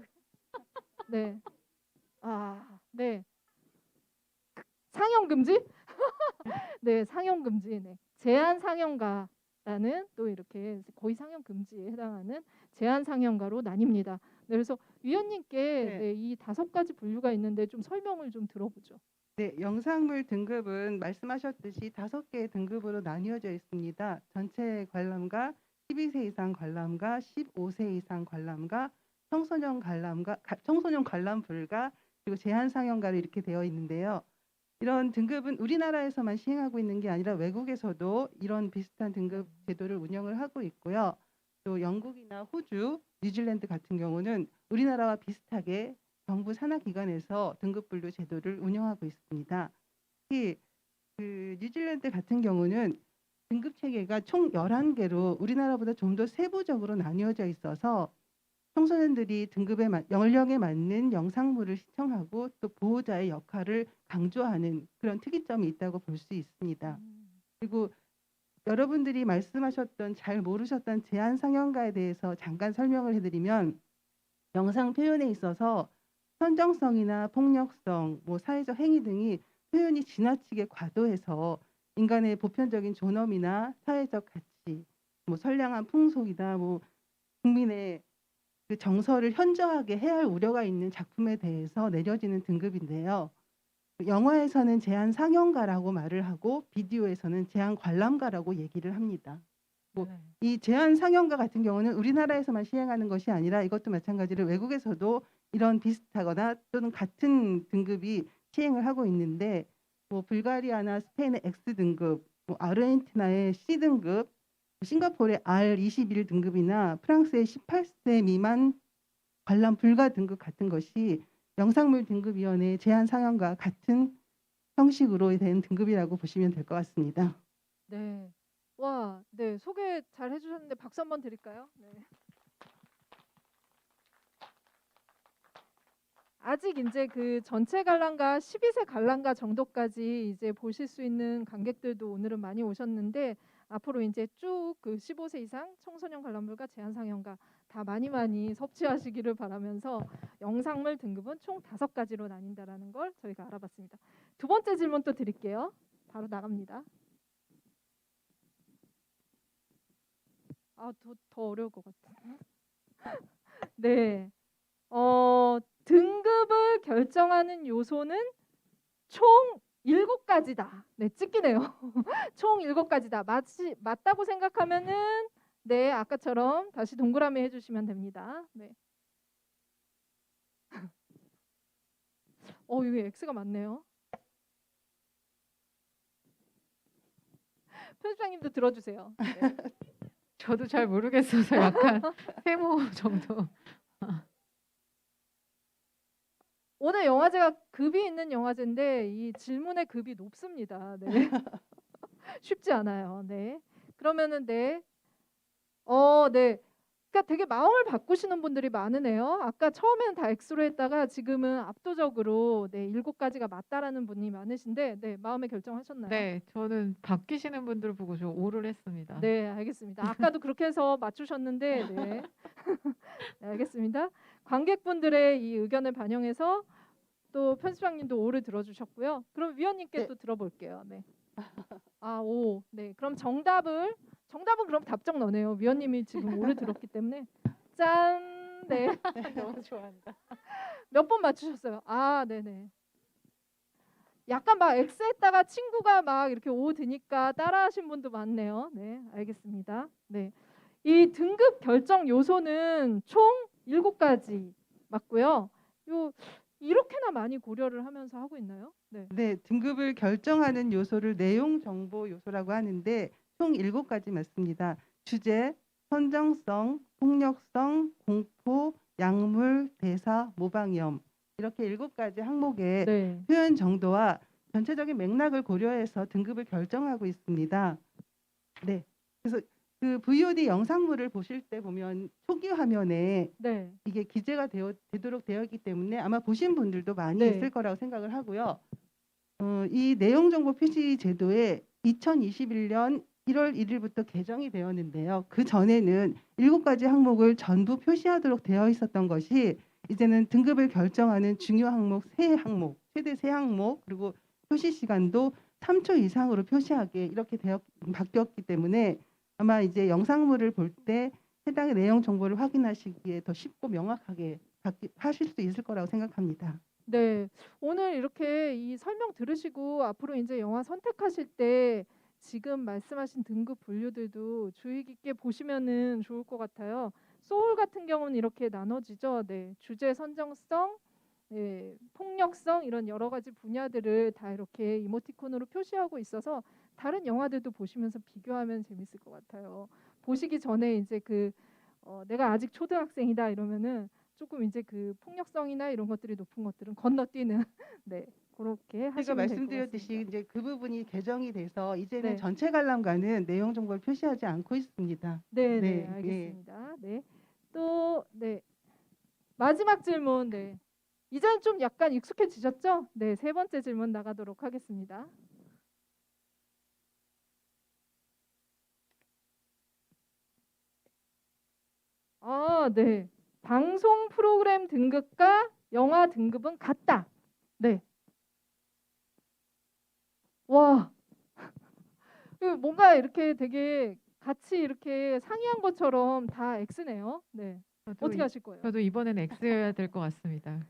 네. 네. 상영 금지? 네, 상영 금지. 네. 제한 상영가라는 또 이렇게 거의 상영 금지에 해당하는 제한 상영가로 나뉩니다. 네, 그래서 위원님께 네. 네, 이 5가지 분류가 있는데 좀 설명을 좀 들어보죠. 네, 영상물 등급은 말씀하셨듯이 5개의 등급으로 나뉘어져 있습니다. 전체 관람가, 12세 이상 관람가, 15세 이상 관람가, 청소년 관람 불가, 그리고 제한 상영가로 이렇게 되어 있는데요. 이런 등급은 우리나라에서만 시행하고 있는 게 아니라 외국에서도 이런 비슷한 등급 제도를 운영을 하고 있고요. 또 영국이나 호주, 뉴질랜드 같은 경우는 우리나라와 비슷하게 정부 산하 기관에서 등급 분류 제도를 운영하고 있습니다. 특히 그 뉴질랜드 같은 경우는 등급 체계가 총 11개로 우리나라보다 좀 더 세부적으로 나뉘어져 있어서 청소년들이 연령에 맞는 영상물을 시청하고 또 보호자의 역할을 강조하는 그런 특이점이 있다고 볼 수 있습니다. 그리고 여러분들이 말씀하셨던 잘 모르셨던 제한 상영가에 대해서 잠깐 설명을 해드리면 영상 표현에 있어서 선정성이나 폭력성, 사회적 행위 등이 표현이 지나치게 과도해서 인간의 보편적인 존엄이나 사회적 가치, 선량한 풍속이나 국민의 그 정서를 현저하게 해할 우려가 있는 작품에 대해서 내려지는 등급인데요. 영화에서는 제한 상영가라고 말을 하고 비디오에서는 제한 관람가라고 얘기를 합니다. 네. 이 제한 상영가 같은 경우는 우리나라에서만 시행하는 것이 아니라 이것도 마찬가지로 외국에서도 이런 비슷하거나 또는 같은 등급이 시행을 하고 있는데 불가리아나 스페인의 X 등급, 아르헨티나의 C 등급, 싱가포르의 R21 등급이나 프랑스의 18세 미만 관람 불가 등급 같은 것이 영상물 등급위원회의 제한 상영과 같은 형식으로 된 등급이라고 보시면 될 것 같습니다. 네. 와, 네. 소개 잘 해주셨는데 박수 한번 드릴까요? 네. 아직 이제 그 전체 관람가 12세 관람가 정도까지 이제 보실 수 있는 관객들도 오늘은 많이 오셨는데 앞으로 이제 쭉 그 15세 이상 청소년 관람물과 제한 상영가 다 많이 섭취하시기를 바라면서 영상물 등급은 총 5가지로 나뉜다라는 걸 저희가 알아봤습니다. 두 번째 질문 또 드릴게요. 바로 나갑니다. 더 어려울 것 같아요. 네. 등급을 결정하는 요소는 총 7가지다. 네, 찍기네요. 총 7가지다. 맞다고 생각하면은 네, 아까처럼 다시 동그라미 해주시면 됩니다. 네. 이거 X가 많네요. 편집장님도 들어주세요. 네. 저도 잘 모르겠어서 약간 세모 정도. 오늘 영화제가 급이 있는 영화제인데 이 질문의 급이 높습니다. 네. 쉽지 않아요. 네. 그러면은 네. 네. 그러니까 되게 마음을 바꾸시는 분들이 많으네요. 아까 처음에는 다 X로 했다가 지금은 압도적으로 네, 7가지가 맞다라는 분이 많으신데 네, 마음의 결정하셨나요? 네, 저는 바뀌시는 분들 보고 좀 오를 했습니다. 네, 알겠습니다. 아까도 그렇게 해서 맞추셨는데 네. 네, 알겠습니다. 관객분들의 이 의견을 반영해서 또 편집장님도 오를 들어주셨고요. 그럼 위원님께 네. 또 들어볼게요. 네. 5. 네. 그럼 정답은 그럼 답정 너네요. 위원님이 지금 오를 들었기 때문에 짠. 네. 너무 좋아한다. 몇 번 맞추셨어요? 네네. 약간 막 X 했다가 친구가 막 이렇게 O 드니까 따라하신 분도 많네요. 네, 알겠습니다. 네. 이 등급 결정 요소는 총 7가지 맞고요. 이렇게나 많이 고려를 하면서 하고 있나요? 네. 네, 등급을 결정하는 요소를 내용 정보 요소라고 하는데 총 7가지 맞습니다. 주제, 선정성, 폭력성, 공포, 약물, 대사, 모방위험 이렇게 7가지 항목의 네. 표현 정도와 전체적인 맥락을 고려해서 등급을 결정하고 있습니다. 네, 그래서 그 VOD 영상물을 보실 때 보면 초기 화면에 네. 이게 기재가 되도록 되어 있기 때문에 아마 보신 분들도 많이 네. 있을 거라고 생각을 하고요. 이 내용 정보 표시 제도에 2021년 1월 1일부터 개정이 되었는데요. 그 전에는 7가지 항목을 전부 표시하도록 되어 있었던 것이 이제는 등급을 결정하는 중요 항목 3항목, 최대 3항목 그리고 표시 시간도 3초 이상으로 표시하게 이렇게 바뀌었기 때문에 아마 이제 영상물을 볼 때 해당의 내용 정보를 확인하시기에 더 쉽고 명확하게 하실 수 있을 거라고 생각합니다. 네. 오늘 이렇게 이 설명 들으시고 앞으로 이제 영화 선택하실 때 지금 말씀하신 등급 분류들도 주의 깊게 보시면은 좋을 것 같아요. 소울 같은 경우는 이렇게 나눠지죠. 네. 주제 선정성, 네, 폭력성 이런 여러 가지 분야들을 다 이렇게 이모티콘으로 표시하고 있어서 다른 영화들도 보시면서 비교하면 재밌을 것 같아요. 보시기 전에 이제 내가 아직 초등학생이다 이러면은 조금 이제 그 폭력성이나 이런 것들이 높은 것들은 건너뛰는 네 그렇게 제가 하시면 될 것 말씀드렸듯이 같습니다. 이제 그 부분이 개정이 돼서 이제는 네. 전체 관람가는 내용 정보를 표시하지 않고 있습니다. 네, 네, 예. 알겠습니다. 네. 또 네. 마지막 질문. 네. 이제는 좀 약간 익숙해지셨죠? 네, 세 번째 질문 나가도록 하겠습니다. 네. 방송 프로그램 등급과 영화 등급은 같다. 네. 와. 뭔가 이렇게 되게 같이 이렇게 상의한 것처럼 다 X네요. 네. 저도 어떻게 하실 거예요? 저도 이번엔 X여야 될 것 같습니다.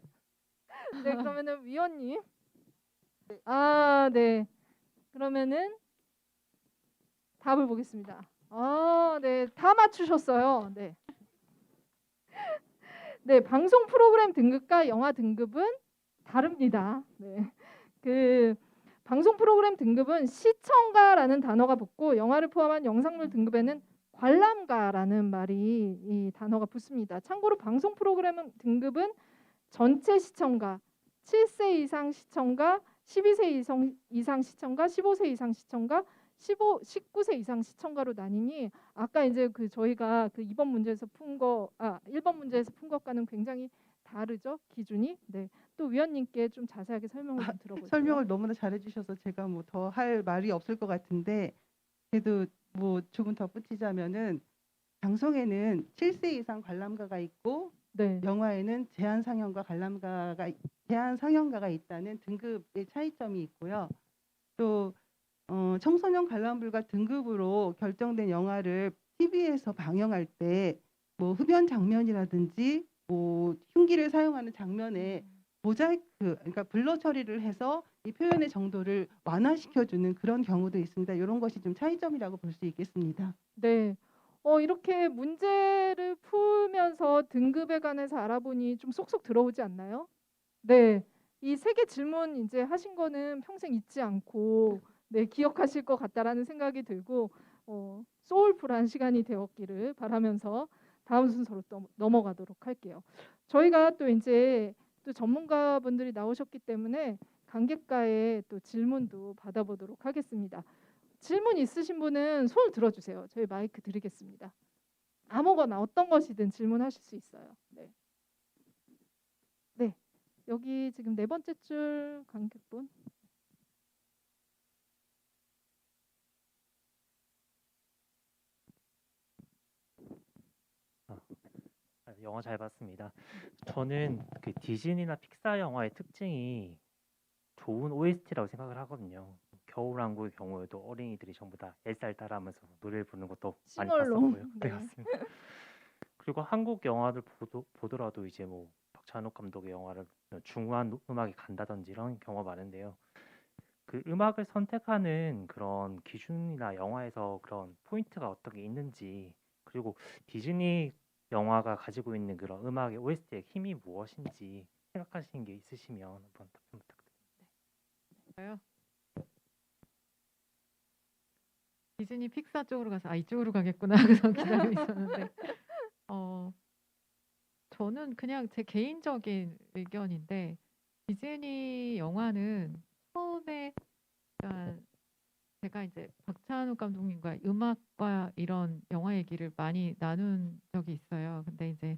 네, 그러면은 위원님. 네. 네. 그러면은 답을 보겠습니다. 네. 다 맞추셨어요. 네. 네, 방송 프로그램 등급과 영화 등급은 다릅니다. 네. 방송 프로그램 등급은 시청가라는 단어가 붙고 영화를 포함한 영상물 등급에는 관람가라는 말이 이 단어가 붙습니다. 참고로 방송 프로그램 등급은 전체 시청가, 7세 이상 시청가, 12세 이상 시청가, 15세 이상 시청가, 19세 이상 시청가로 나뉘니 아까 이제 저희가 2번 문제에서 1번 문제에서 푼 것과는 굉장히 다르죠, 기준이. 네. 또 위원님께 좀 자세하게 설명을 좀 들어볼게요. 설명을 너무나 잘해주셔서 제가 뭐 더 할 말이 없을 것 같은데 그래도 뭐 조금 덧붙이자면은 방송에는 7세 이상 관람가가 있고 네. 영화에는 제한 상영가가 있다는 등급의 차이점이 있고요. 또 청소년 관람 불가 등급으로 결정된 영화를 TV에서 방영할 때 뭐 흡연 장면이라든지 뭐 흉기를 사용하는 장면에 모자이크, 그러니까 블러 처리를 해서 이 표현의 정도를 완화시켜주는 그런 경우도 있습니다. 이런 것이 좀 차이점이라고 볼 수 있겠습니다. 네. 이렇게 문제를 풀면서 등급에 관해서 알아보니 좀 쏙쏙 들어오지 않나요? 네. 이 세 개 질문 이제 하신 거는 평생 잊지 않고 네, 기억하실 것 같다라는 생각이 들고 소울풀한 시간이 되었기를 바라면서 다음 순서로 또 넘어가도록 할게요. 저희가 또 이제 또 전문가분들이 나오셨기 때문에 관객과의 또 질문도 받아보도록 하겠습니다. 질문 있으신 분은 손을 들어주세요. 저희 마이크 드리겠습니다. 아무거나 어떤 것이든 질문하실 수 있어요. 네. 네. 여기 지금 네 번째 줄 관객분. 영화 잘 봤습니다. 저는 그 디즈니나 픽사 영화의 특징이 좋은 OST라고 생각을 하거든요. 겨울왕국의 경우에도 어린이들이 전부 다 앨살 따라하면서 노래를 부르는 것도 많이 싱얼롱. 봤었고요. 네. 네, 맞습니다. 그리고 한국 영화를 보더라도 이제 뭐 박찬욱 감독의 영화를 중후한 음악이 간다든지 이런 경우가 많은데요. 그 음악을 선택하는 그런 기준이나 영화에서 그런 포인트가 어떤 게 있는지, 그리고 디즈니 영화가 가지고 있는 그런 음악의 OST의 힘이 무엇인지 생각하시는 게 있으시면 한번 답변 부탁드립니다. 저요? 디즈니 픽사 쪽으로 가서 이쪽으로 가겠구나 그래서 기다리고 있었는데 저는 그냥 제 개인적인 의견인데 디즈니 영화는 처음에 그러니까 제가 이제 박찬욱 감독님과 음악과 이런 영화 얘기를 많이 나눈 적이 있어요. 근데 이제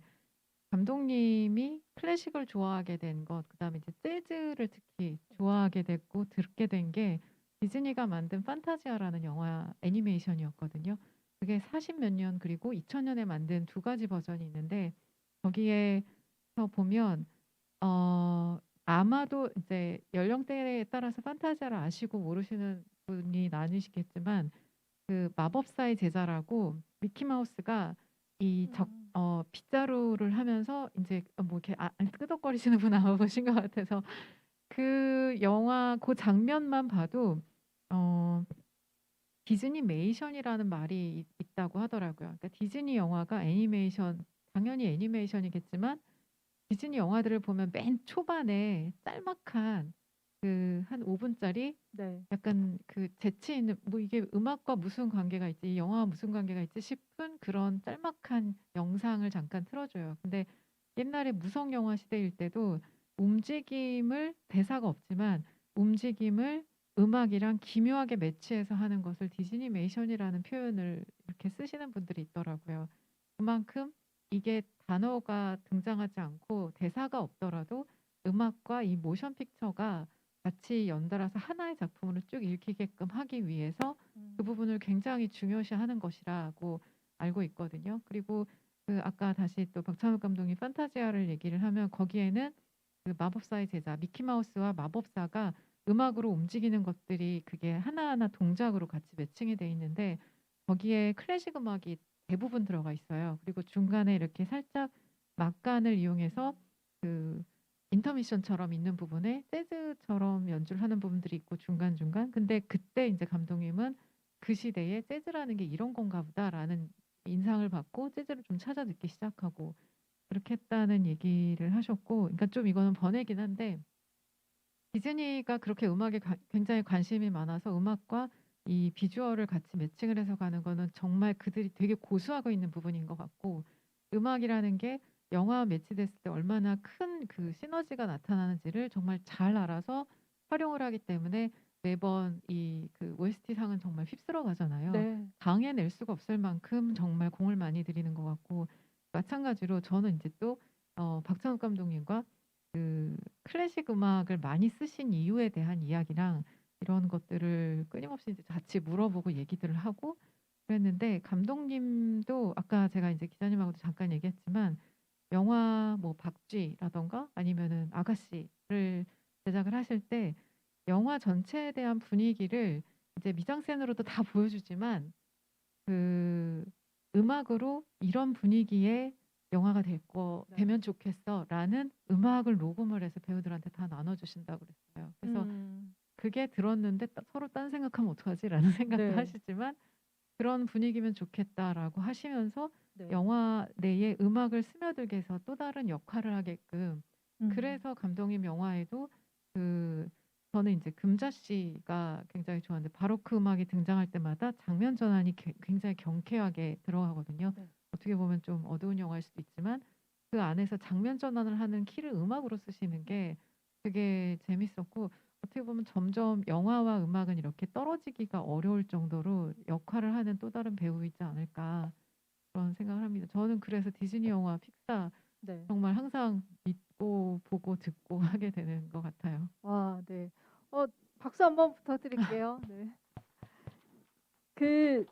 감독님이 클래식을 좋아하게 된 것, 그다음에 이제 재즈를 특히 좋아하게 됐고 듣게 된 게 디즈니가 만든 판타지아라는 영화 애니메이션이었거든요. 그게 40몇 년 그리고 2000년에 만든 두 가지 버전이 있는데 거기에서 보면 아마도 이제 연령대에 따라서 판타지아를 아시고 모르시는 분이 나뉘시겠지만 그 마법사의 제자라고 미키마우스가 빗자루를 하면서 이제 뭐 이렇게 끄덕거리시는 분 아마 보신 것 같아서 그 영화 그 장면만 봐도 디즈니메이션이라는 말이 있다고 하더라고요. 그러니까 디즈니 영화가 애니메이션 당연히 애니메이션이겠지만 디즈니 영화들을 보면 맨 초반에 짤막한 그 한 5분짜리 네. 약간 그 재치 있는 뭐 이게 음악과 무슨 관계가 있지, 이 영화와 무슨 관계가 있지 싶은 그런 짤막한 영상을 잠깐 틀어줘요. 근데 옛날에 무성 영화 시대일 때도 움직임을 대사가 없지만 움직임을 음악이랑 기묘하게 매치해서 하는 것을 디즈니메이션이라는 표현을 이렇게 쓰시는 분들이 있더라고요. 그만큼 이게 단어가 등장하지 않고 대사가 없더라도 음악과 이 모션 픽처가 같이 연달아서 하나의 작품으로 쭉 읽히게끔 하기 위해서 그 부분을 굉장히 중요시하는 것이라고 알고 있거든요. 그리고 그 아까 다시 또 박찬욱 감독이 판타지아를 얘기를 하면 거기에는 그 마법사의 제자 미키마우스와 마법사가 음악으로 움직이는 것들이 그게 하나하나 동작으로 같이 매칭이 돼 있는데 거기에 클래식 음악이 대부분 들어가 있어요. 그리고 중간에 이렇게 살짝 막간을 이용해서 그 인터미션처럼 있는 부분에 재즈처럼 연주를 하는 부분들이 있고 중간중간. 근데 그때 이제 감독님은 그 시대에 재즈라는 게 이런 건가 보다라는 인상을 받고 재즈를 좀 찾아 듣기 시작하고 그렇게 했다는 얘기를 하셨고, 그러니까 좀 이거는 번외긴 한데 디즈니가 그렇게 음악에 굉장히 관심이 많아서 음악과 이 비주얼을 같이 매칭을 해서 가는 거는 정말 그들이 되게 고수하고 있는 부분인 것 같고, 음악이라는 게 영화와 매치됐을 때 얼마나 큰 그 시너지가 나타나는지를 정말 잘 알아서 활용을 하기 때문에 매번 이 그 OST 상은 정말 휩쓸어 가잖아요. 네. 당해낼 수가 없을 만큼 정말 공을 많이 들이는 것 같고, 마찬가지로 저는 이제 또 박찬욱 감독님과 그 클래식 음악을 많이 쓰신 이유에 대한 이야기랑 이런 것들을 끊임없이 이제 같이 물어보고 얘기들을 하고 그랬는데, 감독님도 아까 제가 이제 기자님하고도 잠깐 얘기했지만 영화 뭐 박쥐라던가 아니면은 아가씨를 제작을 하실 때 영화 전체에 대한 분위기를 이제 미장센으로도 다 보여주지만 그 음악으로 이런 분위기의 영화가 네. 되면 좋겠어라는 음악을 녹음을 해서 배우들한테 다 나눠주신다고 그랬어요. 그래서 그게 들었는데 서로 딴 생각하면 어떡하지라는 생각도 네. 하시지만 그런 분위기면 좋겠다라고 하시면서 네. 영화 내에 음악을 스며들게 해서 또 다른 역할을 하게끔, 음. 그래서 감독님 영화에도 그 저는 이제 금자씨가 굉장히 좋아하는데 바로크 음악이 등장할 때마다 장면 전환이 굉장히 경쾌하게 들어가거든요. 네. 어떻게 보면 좀 어두운 영화일 수도 있지만 그 안에서 장면 전환을 하는 키를 음악으로 쓰시는 게 되게 재밌었고, 어떻게 보면 점점 영화와 음악은 이렇게 떨어지기가 어려울 정도로 역할을 하는 또 다른 배우이지 않을까 그런 생각을 합니다. 저는 그래서 디즈니 영화, 픽사 네. 정말 항상 믿고 보고 듣고 하게 되는 것 같아요. 와, 네. 박수 한번 부탁드릴게요. 네. 그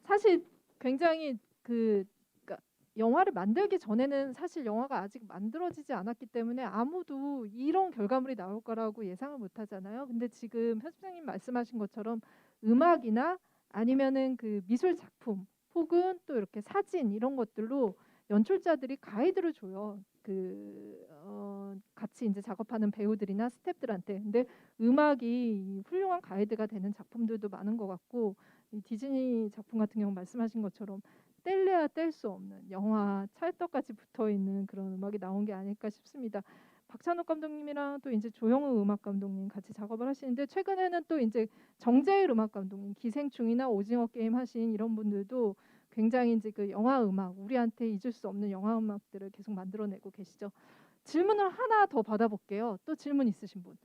사실 굉장히 그러니까 영화를 만들기 전에는 사실 영화가 아직 만들어지지 않았기 때문에 아무도 이런 결과물이 나올 거라고 예상을 못 하잖아요. 근데 지금 편집장님 말씀하신 것처럼 음악이나 아니면은 그 미술 작품 혹은 또 이렇게 사진 이런 것들로 연출자들이 가이드를 줘요. 같이 이제 작업하는 배우들이나 스태프들한테. 근데 음악이 훌륭한 가이드가 되는 작품들도 많은 것 같고, 이 디즈니 작품 같은 경우 말씀하신 것처럼 뗄래야 뗄 수 없는 영화 찰떡같이 붙어 있는 그런 음악이 나온 게 아닐까 싶습니다. 박찬욱 감독님이랑 또 이제 조영우 음악 감독님 같이 작업을 하시는데, 최근에는 또 이제 정재일 음악 감독님 기생충이나 오징어 게임 하신 이런 분들도 굉장히 이제 그 영화 음악, 우리한테 잊을 수 없는 영화 음악들을 계속 만들어내고 계시죠. 질문을 하나 더 받아볼게요. 또 질문 있으신 분?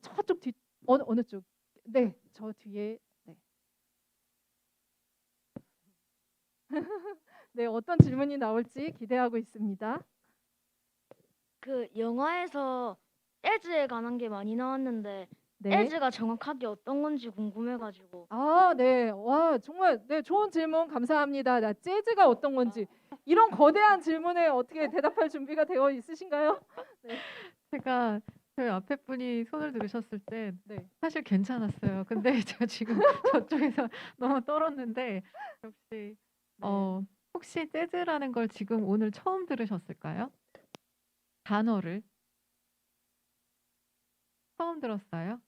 저쪽 뒤 어느 쪽? 네, 저 뒤에. 네. 네, 어떤 질문이 나올지 기대하고 있습니다. 그 영화에서 재즈에 관한 게 많이 나왔는데 네. 재즈가 정확하게 어떤 건지 궁금해가지고. 아, 네. 와, 정말 네, 좋은 질문 감사합니다. 나 재즈가 어떤 건지 이런 거대한 질문에 어떻게 대답할 준비가 되어 있으신가요? 네. 제가 저희 앞에 분이 손을 들으셨을 때 네. 사실 괜찮았어요. 근데 제가 지금 저쪽에서 너무 떨었는데 혹시 네. 혹시 재즈라는 걸 지금 오늘 처음 들으셨을까요? 단어를 처음 들었어요?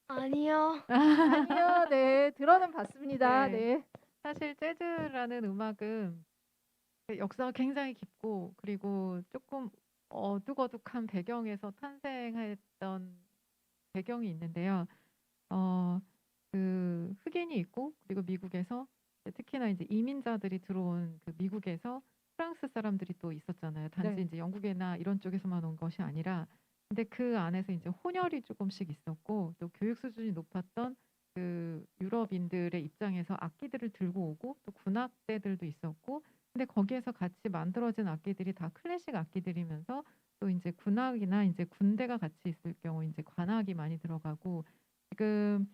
아니요. 아니요. 네. 들어는 봤습니다. 네. 네. 사실 재즈라는 음악은 그 역사가 굉장히 깊고, 그리고 조금 어둑어둑한 배경에서 탄생했던 배경이 있는데요. 어, 그 흑인이 있고 그리고 미국에서 특히나 이제 이민자들이 들어온 그 미국에서 프랑스 사람들이 또 있었잖아요. 단지 네. 이제 영국이나 이런 쪽에서만 온 것이 아니라 근데 그 안에서 이제 혼혈이 조금씩 있었고 또 교육 수준이 높았던 그 유럽인들의 입장에서 악기들을 들고 오고 또 군악대들도 있었고 근데 거기에서 같이 만들어진 악기들이 다 클래식 악기들이면서 또 이제 군악이나 이제 군대가 같이 있을 경우 이제 관악이 많이 들어가고 지금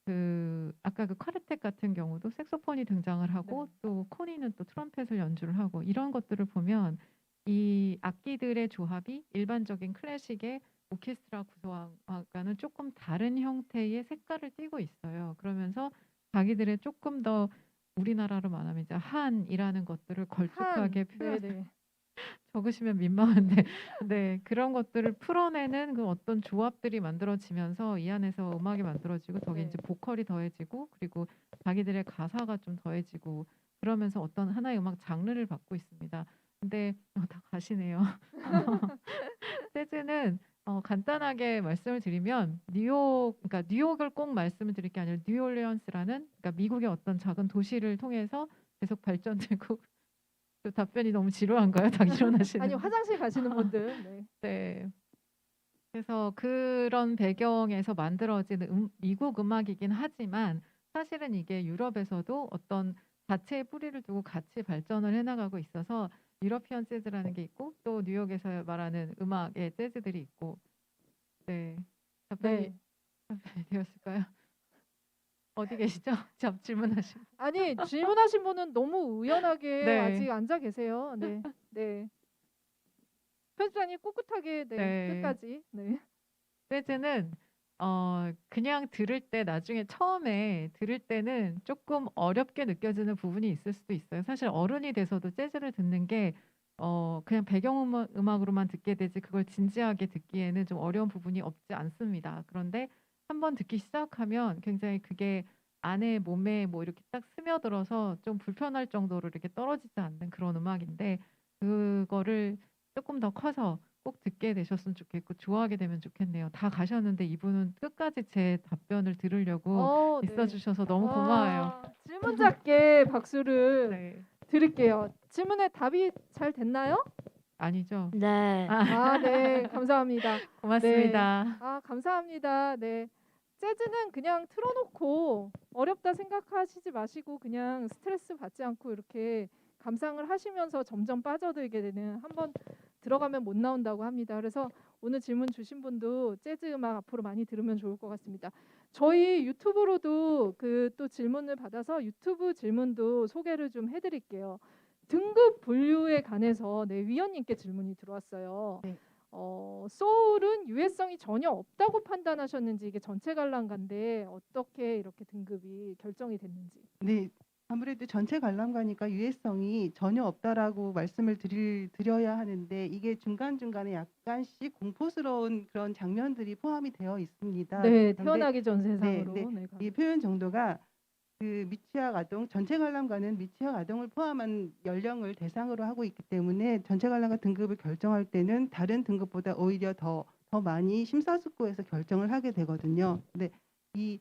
그 아까 그 쿼르텟 같은 경우도 색소폰이 등장을 하고 네. 또 코니는 또 트럼펫을 연주를 하고 이런 것들을 보면 이 악기들의 조합이 일반적인 클래식의 오케스트라 구성과는 조금 다른 형태의 색깔을 띠고 있어요. 그러면서 자기들의 조금 더 우리나라로 말하면 이제 한이라는 것들을 걸쭉하게 표현 네네. 적으시면 민망한데 네 그런 것들을 풀어내는 그 어떤 조합들이 만들어지면서 이 안에서 음악이 만들어지고 거기 네. 이제 보컬이 더해지고 그리고 자기들의 가사가 좀 더해지고 그러면서 어떤 하나의 음악 장르를 받고 있습니다. 근데 다 가시네요. 재즈는 간단하게 말씀을 드리면 뉴욕 그러니까 뉴욕을 꼭 말씀을 드릴 게 아니라 뉴올리언스라는 그러니까 미국의 어떤 작은 도시를 통해서 계속 발전되고 그 답변이 너무 지루한가요? 다 일어나시는. 아니 화장실 가시는 분들. 네. 네. 그래서 그런 배경에서 만들어진 미국 음악이긴 하지만 사실은 이게 유럽에서도 어떤 자체의 뿌리를 두고 같이 발전을 해나가고 있어서 유러피언 재즈라는 게 있고 또 뉴욕에서 말하는 음악의 재즈들이 있고 네 답변이 네. 되었을까요? 어디 계시죠? 질문하신. 아니 질문하신 분은 너무 의연하게 네. 아직 앉아 계세요. 네. 네. 편집장님 꿋꿋하게 네. 네. 끝까지. 네. 재즈는 그냥 들을 때 나중에 처음에 들을 때는 조금 어렵게 느껴지는 부분이 있을 수도 있어요. 사실 어른이 돼서도 재즈를 듣는 게 그냥 배경음악으로만 듣게 되지 그걸 진지하게 듣기에는 좀 어려운 부분이 없지 않습니다. 그런데 한번 듣기 시작하면 굉장히 그게 안에 몸에 뭐 이렇게 딱 스며들어서 좀 불편할 정도로 이렇게 떨어지지 않는 그런 음악인데 그거를 조금 더 커서 꼭 듣게 되셨으면 좋겠고 좋아하게 되면 좋겠네요. 다 가셨는데 이분은 끝까지 제 답변을 들으려고 네. 있어 주셔서 너무 고마워요. 와, 질문자께 박수를 네. 드릴게요. 질문에 답이 잘 됐나요? 아니죠. 네. 아, 네. 감사합니다. 고맙습니다. 아, 감사합니다. 네. 재즈는 그냥 틀어놓고 어렵다 생각하시지 마시고 그냥 스트레스 받지 않고 이렇게 감상을 하시면서 점점 빠져들게 되는 한번 들어가면 못 나온다고 합니다. 그래서 오늘 질문 주신 분도 재즈 음악 앞으로 많이 들으면 좋을 것 같습니다. 저희 유튜브로도 그 또 질문을 받아서 유튜브 질문도 소개를 좀 해드릴게요. 등급 분류에 관해서 네, 위원님께 질문이 들어왔어요. 네. 소울은 유해성이 전혀 없다고 판단하셨는지 이게 전체 관람가인데 어떻게 이렇게 등급이 결정이 됐는지. 네, 아무래도 전체 관람가니까 유해성이 전혀 없다라고 말씀을 드려야 하는데 이게 중간중간에 약간씩 공포스러운 그런 장면들이 포함이 되어 있습니다. 네, 그런데 태어나기 전 세상으로. 네, 네, 이 표현 정도가 그 미취학 아동 전체 관람가는 미취학 아동을 포함한 연령을 대상으로 하고 있기 때문에 전체 관람가 등급을 결정할 때는 다른 등급보다 오히려 더 많이 심사숙고해서 결정을 하게 되거든요. 근데 이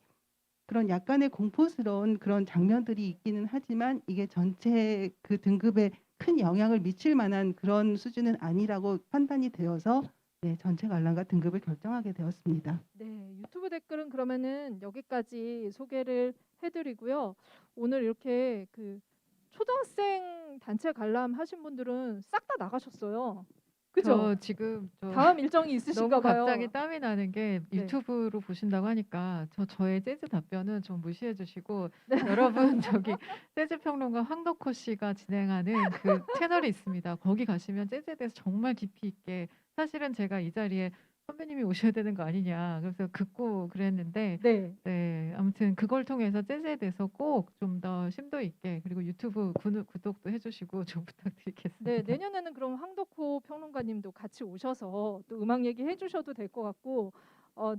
그런 약간의 공포스러운 그런 장면들이 있기는 하지만 이게 전체 그 등급에 큰 영향을 미칠 만한 그런 수준은 아니라고 판단이 되어서 네, 전체 관람가 등급을 결정하게 되었습니다. 네, 유튜브 댓글은 그러면은 여기까지 소개를 해드리고요. 오늘 이렇게 그 초등학생 단체 관람 하신 분들은 싹 다 나가셨어요. 그죠? 저 지금 다음 일정이 있으신가 너무 봐요. 갑자기 땀이 나는 게 네. 유튜브로 보신다고 하니까 저의 재즈 답변은 좀 무시해 주시고 여러분 저기 재즈 평론가 황덕호 씨가 진행하는 그 채널이 있습니다. 거기 가시면 재즈에 대해서 정말 깊이 있게 사실은 제가 이 자리에 선배님이 오셔야 되는 거 아니냐 그래서 듣고 그랬는데 네. 네 아무튼 그걸 통해서 재즈에 대해서 꼭 좀 더 심도 있게 그리고 유튜브 구독도 해주시고 좀 부탁드리겠습니다. 네, 내년에는 그럼 황덕호 평론가님도 같이 오셔서 또 음악 얘기 해주셔도 될 것 같고,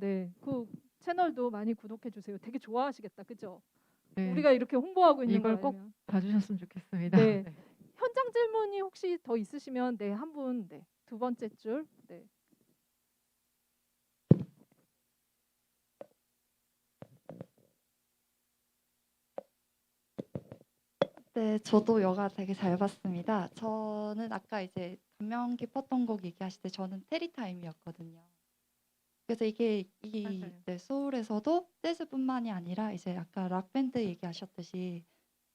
네, 그 채널도 많이 구독해 주세요. 되게 좋아하시겠다, 그죠? 네, 우리가 이렇게 홍보하고 있는 걸 이걸 꼭 알면. 봐주셨으면 좋겠습니다. 네. 현장 질문이 혹시 더 있으시면 네, 한 분, 네, 두 번째 줄. 네. 네, 저도 영화 되게 잘 봤습니다. 저는 아까 이제 감명 깊었던 곡 얘기하실 때 저는 테리타임이었거든요. 그래서 이게 맞아요. 네, 소울에서도 재즈뿐만이 아니라 이제 아까 락 밴드 얘기하셨듯이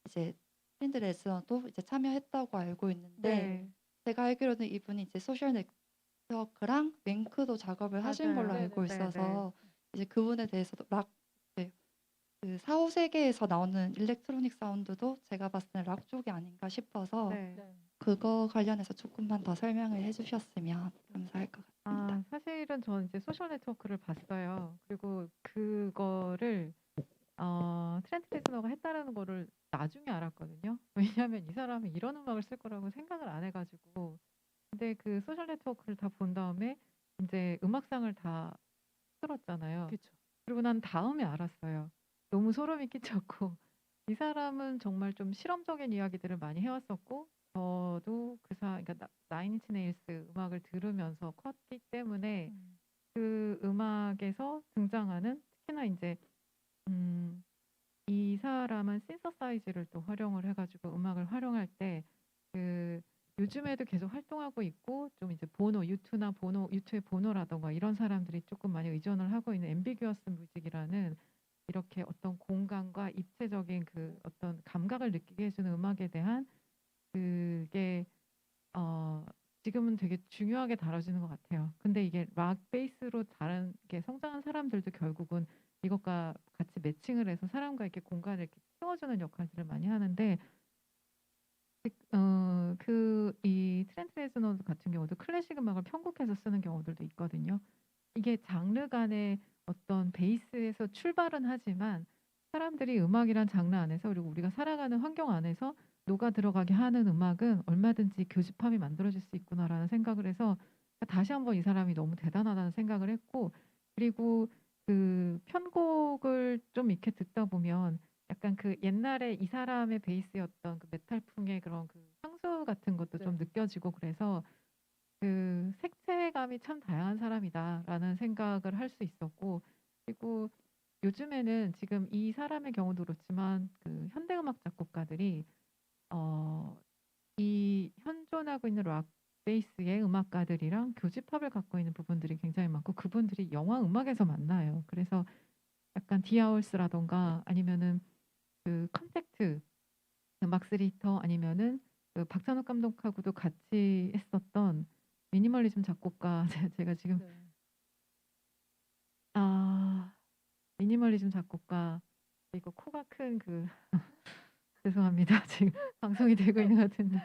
이제 밴드 레슨도 이제 참여했다고 알고 있는데 네. 제가 알기로는 이분이 이제 소셜 네트워크랑 윙크도 작업을 하신 걸로 맞아요. 알고 네네. 있어서 이제 그분에 대해서도 락 네, 그 4, 5세계에서 나오는 일렉트로닉 사운드도 제가 봤을 때 락 쪽이 아닌가 싶어서 네. 네. 그거 관련해서 조금만 더 설명을 해주셨으면 감사할 것 같습니다. 아, 사실은 저는 이제 소셜 네트워크를 봤어요. 그리고 그거를 트렌트 레즈너가 했다라는 거를 나중에 알았거든요. 왜냐하면 이 사람이 이런 음악을 쓸 거라고 생각을 안 해가지고. 근데 그 소셜 네트워크를 다 본 다음에 이제 음악상을 다 들었잖아요. 그렇죠. 그리고 난 다음에 알았어요. 너무 소름이 끼쳤고 이 사람은 정말 좀 실험적인 이야기들을 많이 해왔었고 저도 그러니까 나인인치 네일스 음악을 들으면서 컸기 때문에 그 음악에서 등장하는 특히나 이제 이 사람은 신서사이즈를 또 활용을 해가지고 음악을 활용할 때 그 요즘에도 계속 활동하고 있고 좀 이제 유튜의 보노라던가 이런 사람들이 조금 많이 의존을 하고 있는 앰비규어스 뮤직이라는 이렇게 어떤 공간과 입체적인 그 어떤 감각을 느끼게 해주는 음악에 대한 그게 지금은 되게 중요하게 다뤄지는 것 같아요. 근데 이게 락 베이스로 다른 게 성장한 사람들도 결국은 이것과 같이 매칭을 해서 사람과 이렇게 공간을 이렇게 키워주는 역할들을 많이 하는데 이 트렌트 레즈너 같은 경우도 클래식 음악을 편곡해서 쓰는 경우들도 있거든요. 이게 장르 간의 어떤 베이스에서 출발은 하지만 사람들이 음악이란 장르 안에서 그리고 우리가 살아가는 환경 안에서 녹아 들어가게 하는 음악은 얼마든지 교집합이 만들어질 수 있구나라는 생각을 해서 다시 한번 이 사람이 너무 대단하다는 생각을 했고 그리고 그 편곡을 좀 이렇게 듣다 보면 약간 그 옛날에 이 사람의 베이스였던 그 메탈풍의 그런 그 향수 같은 것도 네. 좀 느껴지고 그래서 그 색채감이 참 다양한 사람이다라는 생각을 할 수 있었고 그리고 요즘에는 지금 이 사람의 경우도 그렇지만 그 현대음악 작곡가들이 이 현존하고 있는 락 베이스의 음악가들이랑 교집합을 갖고 있는 부분들이 굉장히 많고 그분들이 영화 음악에서 만나요. 그래서 약간 디아울스라던가 아니면은 그 컨택트 그 막스 리터 아니면은 그 박찬욱 감독하고도 같이 했었던 미니멀리즘 작곡가 제가 지금 네. 미니멀리즘 작곡가 이거 코가 큰 그 죄송합니다. 지금 방송이 되고 있는 것 같은데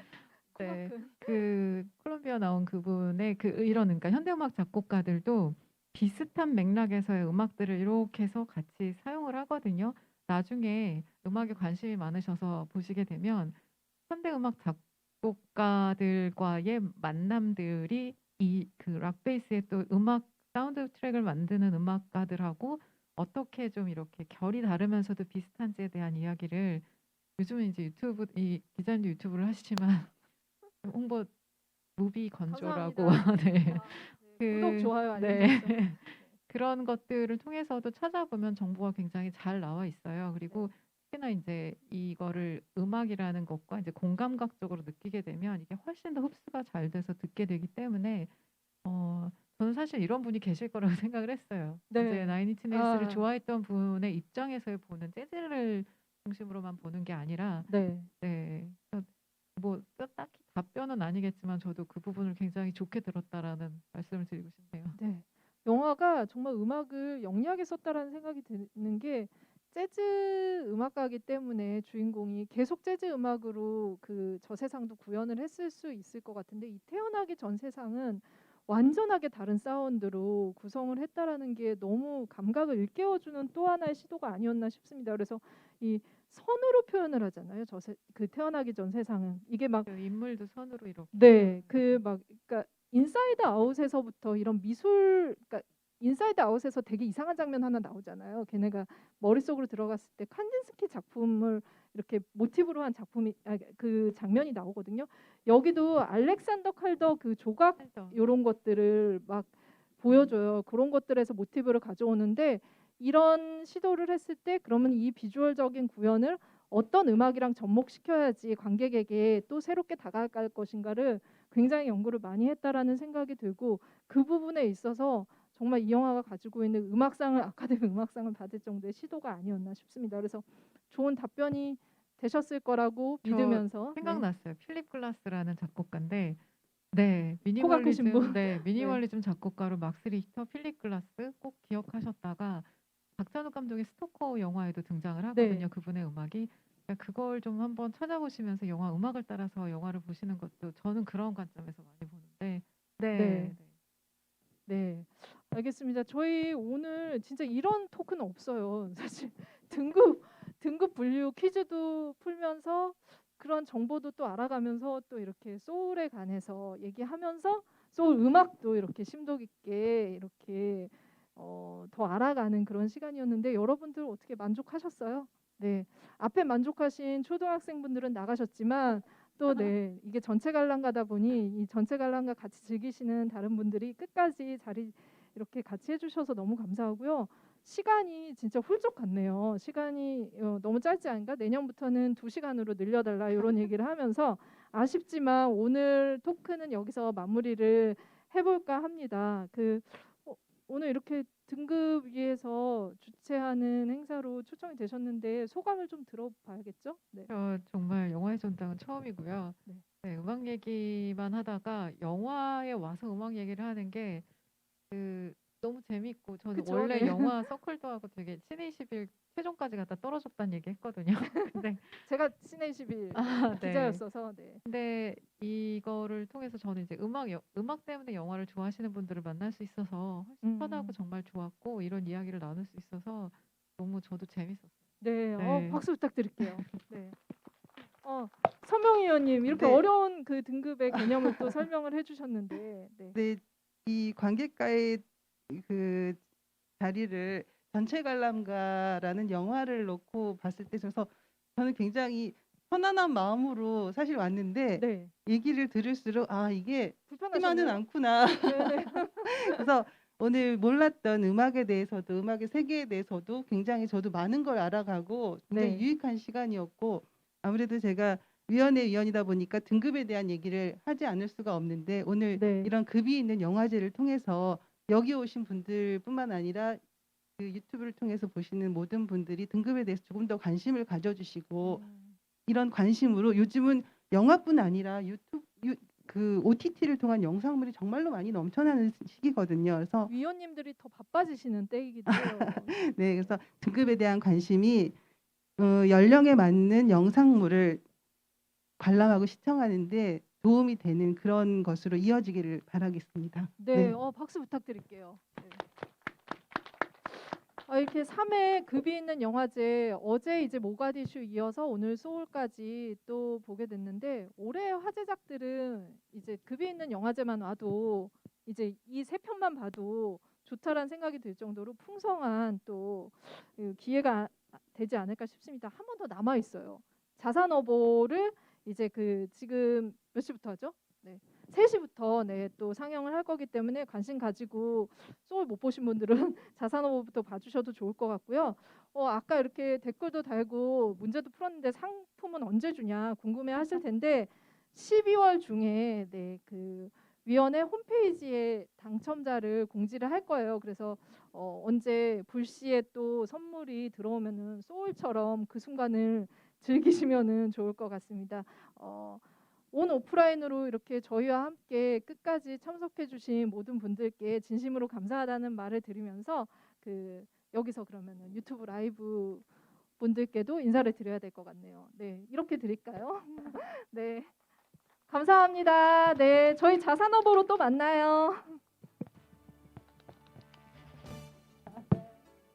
네. 코마크. 그 콜롬비아 나온 그분의 그 이런 그러니까 현대음악 작곡가들도 비슷한 맥락에서의 음악들을 이렇게 해서 같이 사용을 하거든요. 나중에 음악에 관심이 많으셔서 보시게 되면 현대음악 작곡가들과의 만남들이 이 그 락베이스의 또 음악 사운드 트랙을 만드는 음악가들하고 어떻게 좀 이렇게 결이 다르면서도 비슷한지에 대한 이야기를 요즘은 이제 유튜브 이 기자님도 유튜브를 하시지만 홍보 무비 건조라고 감사합니다. 네. 아, 네. 구독, 좋아요, 알림 네. 설정. 네. 그런 것들을 통해서도 찾아보면 정보가 굉장히 잘 나와 있어요. 그리고 특히나 이제 이거를 음악이라는 것과 이제 공감각적으로 느끼게 되면 이게 훨씬 더 흡수가 잘 돼서 듣게 되기 때문에 저는 사실 이런 분이 계실 거라고 생각을 했어요. 이제 네. 나인인치 네일스를 아. 좋아했던 분의 입장에서 보는 재즈를 중심으로만 보는 게 아니라 네. 네. 뭐 딱히 답변은 아니겠지만 저도 그 부분을 굉장히 좋게 들었다라는 말씀을 드리고 싶네요. 네. 영화가 정말 음악을 영리하게 썼다라는 생각이 드는 게 재즈 음악가이기 때문에 주인공이 계속 재즈 음악으로 그 저 세상도 구현을 했을 수 있을 것 같은데 이 태어나기 전 세상은 완전하게 다른 사운드로 구성을 했다라는 게 너무 감각을 일깨워주는 또 하나의 시도가 아니었나 싶습니다. 그래서 이 선으로 표현을 하잖아요. 그 태어나기 전 세상은 이게 막 그 인물도 선으로 이렇게 네, 그 막 그러니까 인사이드 아웃에서부터 이런 미술, 그러니까 인사이드 아웃에서 되게 이상한 장면 하나 나오잖아요. 걔네가 머릿속으로 들어갔을 때 칸딘스키 작품을 이렇게 모티브로 한 작품이 그 장면이 나오거든요. 여기도 알렉산더 칼더 그 조각 그래서 이런 것들을 막 보여줘요. 그런 것들에서 모티브를 가져오는데 이런 시도를 했을 때 그러면 이 비주얼적인 구현을 어떤 음악이랑 접목시켜야지 관객에게 또 새롭게 다가갈 것인가를 굉장히 연구를 많이 했다라는 생각이 들고 그 부분에 있어서 정말 이 영화가 가지고 있는 음악상을 아카데미 음악상을 받을 정도의 시도가 아니었나 싶습니다. 그래서 좋은 답변이 되셨을 거라고 저 믿으면서 생각났어요. 필립 글라스라는 작곡가인데, 네, 코가 크신 분. 미니멀리즘 작곡가로 막스 리히터, 필립 글라스 꼭 기억하셨다가 박찬욱 감독의 스토커 영화에도 등장을 하거든요. 네. 그분의 음악이. 그러니까 그걸 좀 한번 찾아보시면서 영화 음악을 따라서 영화를 보시는 것도 저는 그런 관점에서 많이 보는데, 네, 네. 네, 알겠습니다. 저희 오늘 진짜 이런 토크는 없어요. 사실 등급 분류 퀴즈도 풀면서 그런 정보도 또 알아가면서 또 이렇게 소울에 관해서 얘기하면서 소울 음악도 이렇게 심도 깊게 이렇게 더 알아가는 그런 시간이었는데 여러분들 어떻게 만족하셨어요? 네, 앞에 만족하신 초등학생분들은 나가셨지만 또 네, 이게 전체 관람가다 보니 이 전체 관람가 같이 즐기시는 다른 분들이 끝까지 자리 이렇게 같이 해주셔서 너무 감사하고요. 시간이 진짜 훌쩍 갔네요. 시간이 너무 짧지 않은가? 내년부터는 2시간으로 늘려달라 이런 얘기를 하면서 아쉽지만 오늘 토크는 여기서 마무리를 해볼까 합니다. 오늘 이렇게 등급 위에서 주최하는 행사로 초청이 되셨는데 소감을 좀 들어봐야겠죠? 네. 저 정말 영화의 전당은 처음이고요. 네. 네, 음악 얘기만 하다가 영화에 와서 음악 얘기를 하는 게 너무 재밌고 저는 그쵸, 원래 네. 영화 서클도 하고 되게 신의 21 최종까지 갔다 떨어졌다는 얘기 했거든요. 근데 제가 시내 21 네. 기자였어서 네. 근데 이거를 통해서 저는 이제 음악 때문에 영화를 좋아하시는 분들을 만날 수 있어서 훨씬 편하고 정말 좋았고 이런 이야기를 나눌 수 있어서 너무 저도 재밌었어요. 네, 네. 박수 부탁드릴게요. 네. 서명 의원님 이렇게 네. 어려운 그 등급의 개념을 또 설명을 해주셨는데, 네. 네, 이 관객과의 그 자리를 전체 관람가라는 영화를 놓고 봤을 때 저는 굉장히 편안한 마음으로 사실 왔는데 네. 얘기를 들을수록 이게 쉽지만은 불편하셨나요? 않구나. 네, 그래서 오늘 몰랐던 음악에 대해서도 음악의 세계에 대해서도 굉장히 저도 많은 걸 알아가고 굉장히 네. 유익한 시간이었고 아무래도 제가 위원회 위원이다 보니까 등급에 대한 얘기를 하지 않을 수가 없는데 오늘 네. 이런 급이 있는 영화제를 통해서 여기 오신 분들뿐만 아니라 그 유튜브를 통해서 보시는 모든 분들이 등급에 대해서 조금 더 관심을 가져주시고 이런 관심으로 요즘은 영화뿐 아니라 그 OTT를 통한 영상물이 정말로 많이 넘쳐나는 시기거든요. 그래서 위원님들이 더 바빠지시는 때이기도 해요. 네, 그래서 등급에 대한 관심이 연령에 맞는 영상물을 관람하고 시청하는데 도움이 되는 그런 것으로 이어지기를 바라겠습니다. 네, 박수 부탁드릴게요. 네. 이렇게 3회 급이 있는 영화제 어제 이제 모가디슈 이어서 오늘 소울까지 또 보게 됐는데 올해 화제작들은 이제 급이 있는 영화제만 와도 이제 이 세 편만 봐도 좋다라는 생각이 들 정도로 풍성한 또 기회가 되지 않을까 싶습니다. 한 번 더 남아 있어요. 자산어보를 이제 지금 몇 시부터 하죠? 네. 3시부터 네, 또 상영을 할 거기 때문에 관심 가지고 소울 못 보신 분들은 자산어보부터 봐주셔도 좋을 것 같고요. 아까 이렇게 댓글도 달고 문제도 풀었는데 상품은 언제 주냐 궁금해하실 텐데 12월 중에 네, 그 위원회 홈페이지에 당첨자를 공지를 할 거예요. 그래서 언제 불시에 또 선물이 들어오면은 소울처럼 그 순간을 즐기시면은 좋을 것 같습니다. 온 오프라인으로 이렇게 저희와 함께 끝까지 참석해주신 모든 분들께 진심으로 감사하다는 말을 드리면서 여기서 그러면은 유튜브 라이브 분들께도 인사를 드려야 될 것 같네요. 네, 이렇게 드릴까요? 네, 감사합니다. 네, 저희 자산어보로 또 만나요.